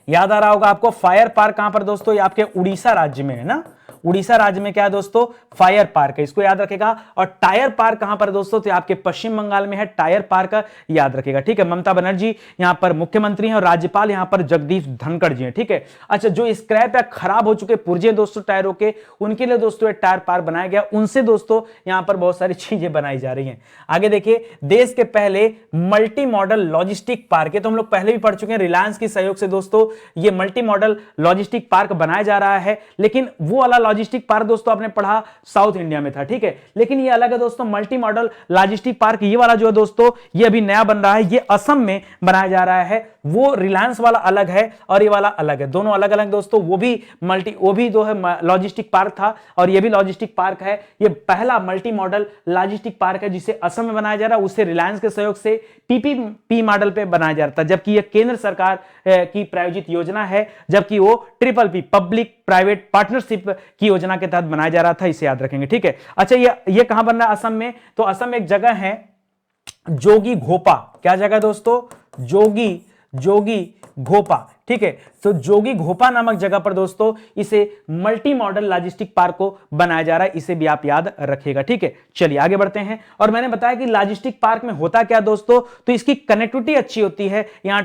याद आ रहा होगा आपको। फायर पार्क कहां पर दोस्तों, ये आपके उड़ीसा राज्य में है ना, उड़ीसा राज्य में क्या है दोस्तों, फायर पार्क है, इसको याद रखेगा। और टायर पार्क कहां पर दोस्तों, तो आपके पश्चिम बंगाल में है टायर पार्क, याद रखेगा, ठीक है। ममता बनर्जी यहां पर मुख्यमंत्री हैं और राज्यपाल यहां पर जगदीप धनखड़ जी हैं, ठीक है। अच्छा, जो स्क्रैप या खराब हो चुके पुर्जे दोस्तों टायरों के, उनके लिए दोस्तों टायर पार्क बनाया गया, उनसे दोस्तों यहां पर बहुत सारी चीजें बनाई जा रही हैं। आगे देखिए, देश के पहले मल्टी मॉडल लॉजिस्टिक पार्क, ये तो हम लोग पहले भी पढ़ चुके हैं, रिलायंस के सहयोग से दोस्तों ये मल्टी मॉडल लॉजिस्टिक पार्क बनाया जा रहा है। लेकिन वो वाला लॉजिस्टिक पार्क दोस्तों आपने पढ़ा साउथ इंडिया में था, ठीक है। लेकिन ये अलग है दोस्तों, मल्टी मॉडल लॉजिस्टिक पार्क ये वाला जो है दोस्तों, ये अभी नया बन रहा है, ये असम में बनाया जा रहा है। वो रिलायंस वाला अलग है और ये वाला अलग है, दोनों अलग अलग दोस्तों। वो भी जो है लॉजिस्टिक पार्क था और ये भी लॉजिस्टिक पार्क है। ये पहला मल्टी मॉडल लॉजिस्टिक पार्क है जिसे असम में बनाया जा रहा है, उससे रिलायंस के सहयोग से पीपीपी मॉडल पे बनाया जा रहा था, जबकि यह केंद्र सरकार की प्रायोजित योजना है, जबकि वो triple P public private partnership की योजना के तहत बनाया जा रहा था, इसे याद रखेंगे, ठीक है। अच्छा, ये कहां बन रहा है, असम में। तो असम में एक जगह है जोगी घोपा, क्या जगह दोस्तों, जोगी घोपा, ठीक है। तो जोगी घोपा नामक जगह पर दोस्तों इसे मल्टी मॉडल लॉजिस्टिक पार्क को बनाया जा रहा है, इसे भी आप याद रखिएगा, ठीक है। चलिए आगे बढ़ते हैं। और मैंने बताया कि लॉजिस्टिक पार्क में होता क्या दोस्तों, तो इसकी कनेक्टिविटी अच्छी होती है। यहां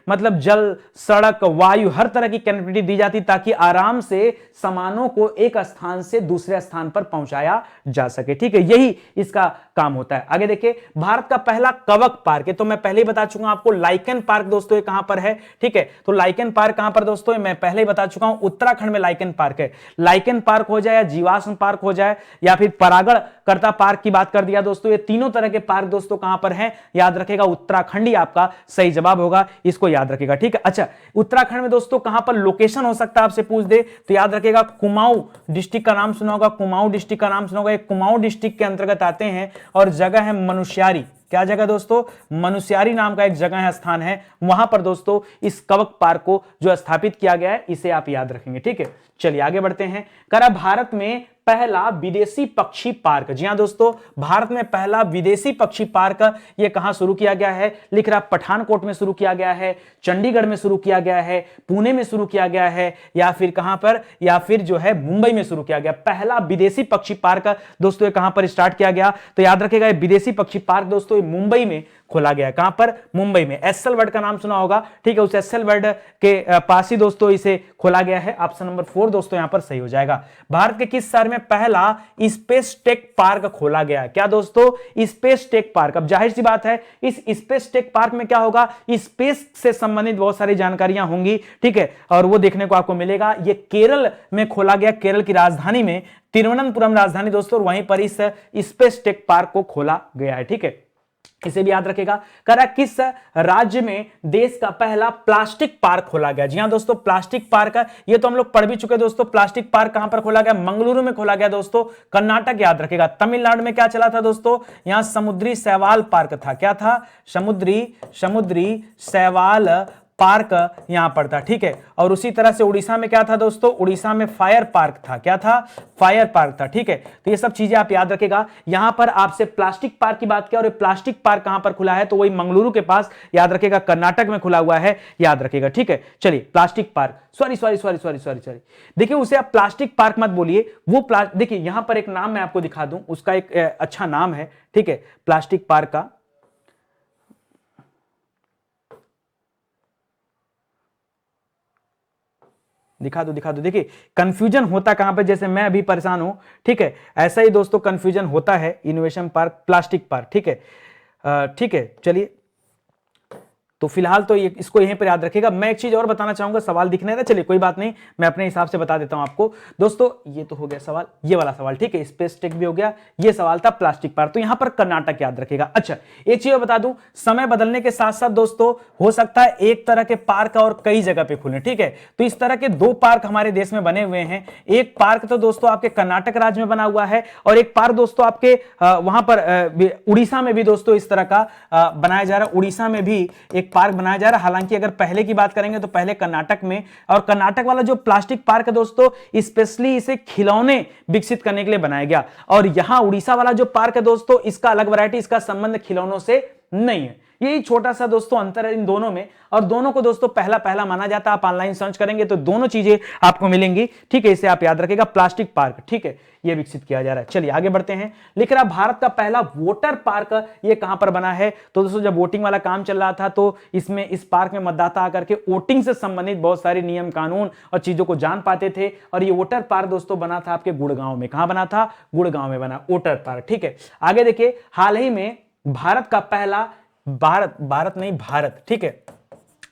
मतलब जल, सड़क, वायु, हर तरह की कनेक्टिविटी दी जाती ताकि आराम से सामानों को एक स्थान से दूसरे स्थान पर पहुंचाया जा सके, ठीक है। यही इसका काम होता है। आगे देखिए, भारत का पहला कवक पार्क है, तो मैं पहले ही बता चुका हूं आपको, लाइकन पार्क दोस्तों ये कहां पर है, ठीक है। तो लाइकन पार्क कहां पर दोस्तों, मैं पहले ही बता चुका हूं, उत्तराखंड में लाइकन पार्क है। लाइकन पार्क हो जाए या जीवाश्म पार्क हो जाए या फिर परागणकर्ता पार्क की बात कर दिया दोस्तों, ये तीनों तरह के पार्क दोस्तों कहां पर हैं, याद रखेगा, उत्तराखंड ही आपका सही जवाब होगा, इसको याद रखेगा, ठीक है। अच्छा, उत्तराखंड में दोस्तों कहां पर लोकेशन हो सकता है, आपसे पूछ दे तो याद रखेगा, कुमाऊं डिस्ट्रिक्ट का नाम सुना होगा, कुमाऊं डिस्ट्रिक्ट का नाम सुना होगा। कुमाऊं डिस्ट्रिक्ट के अंतर्गत आते हैं और जगह है मनुष्यारी, क्या जगह दोस्तों, मनुष्यारी नाम का एक जगह है, स्थान है, वहां पर दोस्तों इस कवक पार्क को जो स्थापित किया गया है, इसे आप याद रखेंगे, ठीक है। चलिए आगे बढ़ते हैं। करा भारत में पहला विदेशी पक्षी पार्क, जी हां दोस्तों, भारत में पहला विदेशी पक्षी पार्क ये कहां शुरू किया गया है, लिख रहा पठानकोट में शुरू किया गया है, चंडीगढ़ में शुरू किया गया है, पुणे में शुरू किया गया है, या फिर कहां पर, या फिर जो है मुंबई में शुरू किया गया। पहला विदेशी पक्षी पार्क दोस्तों ये कहां पर स्टार्ट किया गया, तो याद रखेगा, विदेशी पक्षी पार्क दोस्तों मुंबई में खोला गया। कहां पर, मुंबई में। एसएल वर्ड का नाम सुना होगा, ठीक है, उस एसएल वर्ड के पास ही दोस्तों इसे खोला गया है। ऑप्शन नंबर 4 दोस्तों यहां पर सही हो जाएगा। भारत के किस शहर में पहला स्पेस टेक पार्क खोला गया है, क्या दोस्तों, स्पेस टेक पार्क। अब जाहिर सी बात है, इस स्पेस टेक पार्क में क्या होगा, स्पेस से संबंधित बहुत सारी जानकारियां होंगी, ठीक है, और वो देखने को आपको मिलेगा। ये केरल में खोला गया, केरल की राजधानी में, तिरुवनंतपुरम राजधानी दोस्तों, और वहीं पर इस स्पेस टेक पार्क को खोला गया है, ठीक है, इसे भी याद रखेगा। करा किस राज्य में देश का पहला प्लास्टिक पार्क खोला गया, जी हां दोस्तों, प्लास्टिक पार्क, ये तो हम लोग पढ़ भी चुके दोस्तों। प्लास्टिक पार्क कहां पर खोला गया, मंगलुरु में खोला गया दोस्तों, कर्नाटक, याद रखेगा। तमिलनाडु में क्या चला था दोस्तों, यहां समुद्री शैवाल पार्क था, क्या था, समुद्री शैवाल पार्क यहां पर था, ठीक है। और उसी तरह से उड़ीसा में क्या था दोस्तों, उड़ीसा में फायर पार्क था, क्या था, फायर पार्क था, ठीक है। तो ये सब चीजें आप याद रखेगा। यहां पर आपसे प्लास्टिक पार्क की बात किया, और ये प्लास्टिक पार्क कहां पर खुला है, तो वही मंगलुरु के पास, याद रखेगा, कर्नाटक में खुला हुआ है, याद रखेगा, ठीक है। चलिए, प्लास्टिक पार्क, सॉरी, देखिए, उसे आप प्लास्टिक पार्क मत बोलिए, वो देखिए यहां पर एक नाम मैं आपको दिखा दूं, उसका एक अच्छा नाम है, ठीक है, प्लास्टिक पार्क का। दिखा दो, देखिए कंफ्यूजन होता कहां पे, जैसे मैं अभी परेशान हूं, ठीक है, ऐसा ही दोस्तों कंफ्यूजन होता है इनोवेशन पार्क, प्लास्टिक पार्क, ठीक है, ठीक है। चलिए, तो फिलहाल तो ये इसको यहीं पर याद रखिएगा। मैं एक चीज और बताना चाहूंगा, सवाल दिखने था, चलिए कोई बात नहीं, मैं अपने हिसाब से बता देता हूं आपको दोस्तों। ये तो हो गया सवाल, ये वाला सवाल, ठीक है, स्पेस टेक भी हो गया, ये सवाल था प्लास्टिक पार्क, तो यहां पर कर्नाटक याद रखिएगा। अच्छा, एक चीज बता दूं, समय बदलने के साथ साथ दोस्तों हो सकता है एक तरह के पार्क और कई जगह पे खुले, ठीक है। तो इस तरह के 2 पार्क हमारे देश में बने हुए हैं। एक पार्क तो दोस्तों आपके कर्नाटक राज्य में बना हुआ है, और एक पार्क दोस्तों आपके वहां पर उड़ीसा में भी दोस्तों इस तरह का बनाया जा रहा है। उड़ीसा में भी एक एक पार्क बनाया जा रहा है। हालांकि अगर पहले की बात करेंगे तो पहले कर्नाटक में, और कर्नाटक वाला जो प्लास्टिक पार्क है दोस्तों स्पेशली इसे खिलौने विकसित करने के लिए बनाया गया। और यहां उड़ीसा वाला जो पार्क है दोस्तों इसका अलग वैरायटी, इसका संबंध खिलौनों से नहीं है। यही छोटा सा दोस्तों अंतर है इन दोनों में, और दोनों को दोस्तों पहला पहला माना जाता है। आप ऑनलाइन सर्च करेंगे तो दोनों चीजें आपको मिलेंगी, ठीक है। इसे आप याद रखिएगा, प्लास्टिक पार्क, ठीक है, ये विकसित किया जा रहा है। चलिए आगे बढ़ते हैं। लिख रहा भारत का पहला वोटर पार्क ये कहां पर बना है? तो दोस्तों जब वोटिंग वाला काम चल रहा था तो इसमें इस पार्क में मतदाता आकर के वोटिंग से संबंधित बहुत सारे नियम कानून और चीजों को जान पाते थे। और ये वोटर पार्क दोस्तों बना था आपके गुड़गांव में। कहां बना था? गुड़गांव में बना वोटर पार्क, ठीक है। आगे देखिए, हाल ही में भारत का पहला भारत, ठीक है,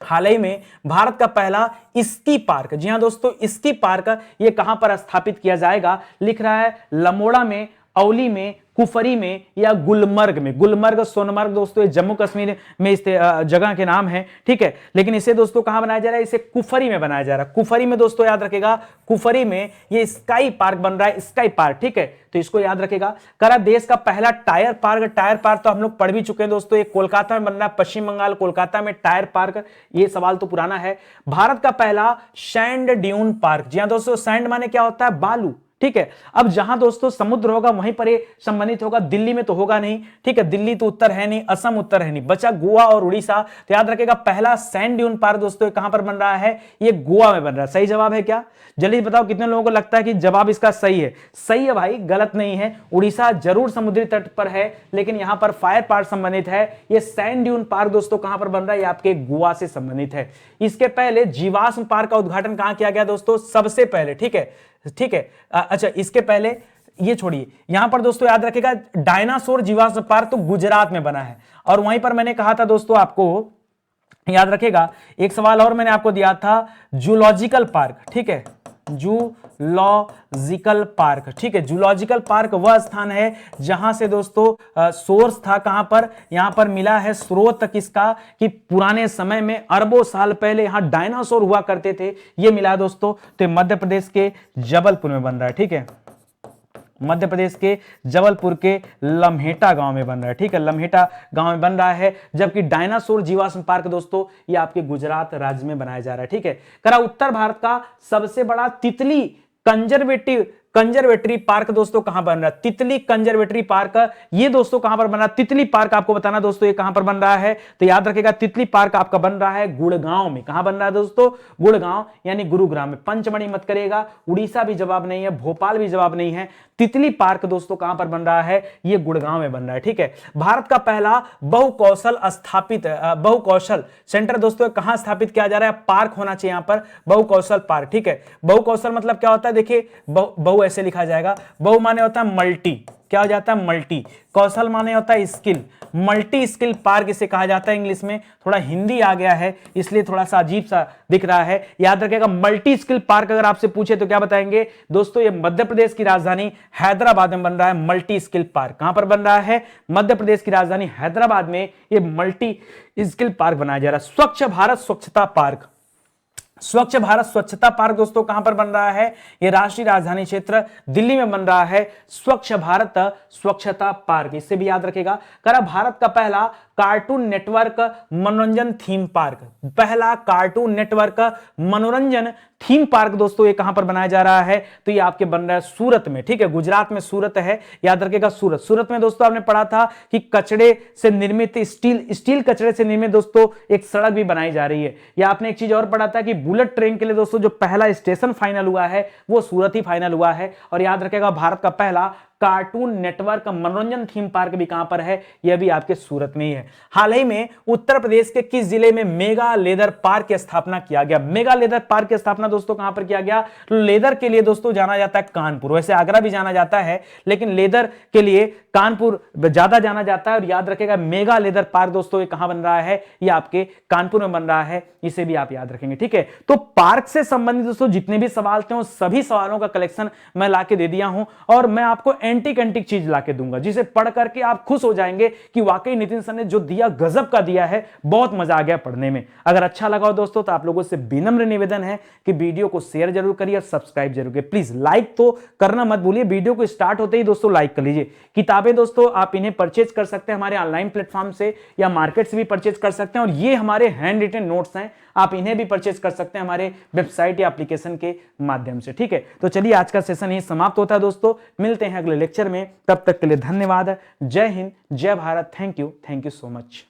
हाल ही में भारत का पहला स्की पार्क, जी हां दोस्तों स्की पार्क ये कहां पर स्थापित किया जाएगा? लिख रहा है लमोड़ा में, औली में, कुफरी में या गुलमर्ग में। गुलमर्ग सोनमर्ग दोस्तों ये जम्मू कश्मीर में इस जगह के नाम है, ठीक है। लेकिन इसे दोस्तों कहां बनाया जा रहा है? इसे कुफरी में बनाया जा रहा है। कुफरी में दोस्तों याद रखेगा, कुफरी में ये स्काई पार्क बन रहा है, स्काई पार्क, ठीक है, तो इसको याद रखेगा। करा देश का पहला टायर पार्क, टायर पार्क तो हम लोग पढ़ भी चुके हैं दोस्तों, ये कोलकाता में बन रहा है, पश्चिम बंगाल कोलकाता में टायर पार्क, ये सवाल तो पुराना है। भारत का पहला सैंड ड्यून पार्क, जी हां दोस्तों, सैंड माने क्या होता है? बालू, ठीक है। अब जहां दोस्तों समुद्र होगा वहीं पर ये संबंधित होगा, दिल्ली में तो होगा नहीं, ठीक है, दिल्ली तो उत्तर है नहीं, असम उत्तर है नहीं, बचा गोवा और उड़ीसा। तो याद रखेगा पहला सैंड ड्यून पार्क दोस्तों कहां पर बन रहा है? ये गोवा में बन रहा है। सही जवाब है क्या? जल्दी बताओ कितने लोगों को लगता है कि जवाब इसका सही है? सही है भाई, गलत नहीं है। उड़ीसा जरूर समुद्री तट पर है लेकिन यहां पर फायर पार्क संबंधित है। ये सैंड ड्यून पार्क दोस्तों कहां पर बन रहा है? ये आपके गोवा से संबंधित है। इसके पहले जीवाश्म पार्क का उद्घाटन कहां किया गया दोस्तों? सबसे पहले, ठीक है, ठीक है। अच्छा इसके पहले ये छोड़िए, यहां पर दोस्तों याद रखेगा डायनासोर जीवाश्म पार्क तो गुजरात में बना है। और वहीं पर मैंने कहा था दोस्तों, आपको याद रखेगा एक सवाल और मैंने आपको दिया था, जूलॉजिकल पार्क, ठीक है, जूलॉजिकल पार्क, ठीक है। जूलॉजिकल पार्क वह स्थान है जहां से दोस्तों सोर्स था, कहां पर? यहां पर मिला है स्रोत किसका? कि पुराने समय में अरबों साल पहले यहां डायनासोर हुआ करते थे, ये मिला है दोस्तों। तो मध्य प्रदेश के जबलपुर में बन रहा है, ठीक है, मध्य प्रदेश के जबलपुर के लम्हेटा गांव में बन रहा है, ठीक है, लम्हेटा गांव में बन रहा है। जबकि डायनासोर जीवाश्म पार्क दोस्तों ये आपके गुजरात राज्य में बनाया जा रहा है, ठीक है। करा उत्तर भारत का सबसे बड़ा तितली कंजर्वेटरी पार्क दोस्तों कहां बन रहा है? तितली कंजर्वेटरी पार्क ये दोस्तों कहां पर बन रहा है? तितली पार्क आपको बताना दोस्तों ये कहां पर बन रहा है? तो याद रखेगा तितली पार्क आपका बन रहा है गुड़गांव में। कहां बन रहा है दोस्तों? गुड़गांव यानी गुरुग्राम में। पंचमढ़ी मत करेगा, उड़ीसा भी जवाब नहीं है, भोपाल भी जवाब नहीं है। तितली पार्क दोस्तों कहां पर बन रहा है? ये गुड़गांव में बन रहा है, ठीक है। भारत का पहला बहुकौशल सेंटर दोस्तों कहां स्थापित किया जा रहा है? पार्क होना चाहिए यहां पर, बहुकौशल पार्क, ठीक है। बहुकौशल मतलब क्या होता है? देखिए बहु ऐसे लिखा जाएगा, बहु माने होता है मल्टी, क्या हो जाता है? मल्टी। कौशल माने होता है स्किल, मल्टी स्किल पार्क इसे कहा जाता है। इंग्लिश में थोड़ा हिंदी आ गया है इसलिए थोड़ा सा अजीब सा दिख रहा है। याद रखिएगा मल्टी स्किल पार्क अगर आपसे पूछे तो क्या बताएंगे दोस्तों? ये मध्य प्रदेश की राजधानी हैदराबाद में बन रहा है मल्टी स्किल पार्क। कहां पर बन रहा है? मध्य प्रदेश की राजधानी हैदराबाद में ये मल्टी स्किल पार्क बनाया जा रहा है। स्वच्छ भारत स्वच्छता पार्क, स्वच्छ भारत स्वच्छता पार्क दोस्तों कहां पर बन रहा है? यह राष्ट्रीय राजधानी क्षेत्र दिल्ली में बन रहा है स्वच्छ भारत स्वच्छता पार्क, इससे भी याद रखेगा। करा भारत का पहला कार्टून नेटवर्क मनोरंजन थीम पार्क, पहला कार्टून नेटवर्क मनोरंजन थीम पार्क दोस्तों ये कहां पर बनाया जा रहा है? तो ये आपके बन रहा है सूरत में, ठीक है, गुजरात में सूरत है, याद रखेगा सूरत। सूरत में दोस्तों आपने पढ़ा था कि कचड़े से निर्मित स्टील कचड़े से निर्मित दोस्तों एक सड़क भी बनाई जा रही है। या आपने एक चीज और पढ़ा था कि बुलेट ट्रेन के लिए दोस्तों जो पहला स्टेशन फाइनल हुआ है वो सूरत ही फाइनल हुआ है। और याद रखेगा भारत का पहला कार्टून नेटवर्क मनोरंजन थीम पार्क भी कहां पर है? यह भी आपके सूरत में ही है। हाल ही में उत्तर प्रदेश के किस जिले में मेगा लेदर पार्क की स्थापना किया गया? मेगा लेदर पार्क की स्थापना दोस्तों कहां पर किया गया? तो लेदर के लिए दोस्तों जाना जाता है कानपुर, वैसे आगरा भी जाना जाता है लेकिन लेदर के लिए कानपुर ज्यादा जाना जाता है। और याद रखेगा मेगा लेदर पार्क दोस्तों ये कहां बन रहा है? ये आपके कानपुर में बन रहा है, इसे भी आप याद रखेंगे, ठीक है। तो पार्क से संबंधित दोस्तों जितने भी सवाल थे उन सभी सवालों का कलेक्शन मैं लाके दे दिया हूं और मैं आपको एंटिक एंटिक चीज लाके दूंगा जिसे पढ़ करके आप खुश हो जाएंगे कि वाकई नितिन सर ने जो दिया गजब का दिया है, बहुत मजा आ गया पढ़ने में। अगर अच्छा लगा हो दोस्तों तो आप लोगों से विनम्र निवेदन है कि वीडियो को शेयर जरूर करिए और सब्सक्राइब जरूर करिए। प्लीज लाइक तो करना मत भूलिए, वीडियो को स्टार्ट होते ही दोस्तों लाइक कर लीजिए। किताबें दोस्तों आप इन्हें परचेज कर सकते हैं हमारे ऑनलाइन प्लेटफॉर्म से या मार्केट से भी परचेज कर सकते हैं, और ये हमारे हैंड रिटन नोट्स हैं, आप इन्हें भी परचेज कर सकते हैं हमारे वेबसाइट या एप्लीकेशन के माध्यम से। ठीक है, तो चलिए आज का सेशन यही समाप्त होता है दोस्तों, मिलते हैं अगले लेक्चर में, तब तक के लिए धन्यवाद। जय हिंद, जय Bharat, thank you so much.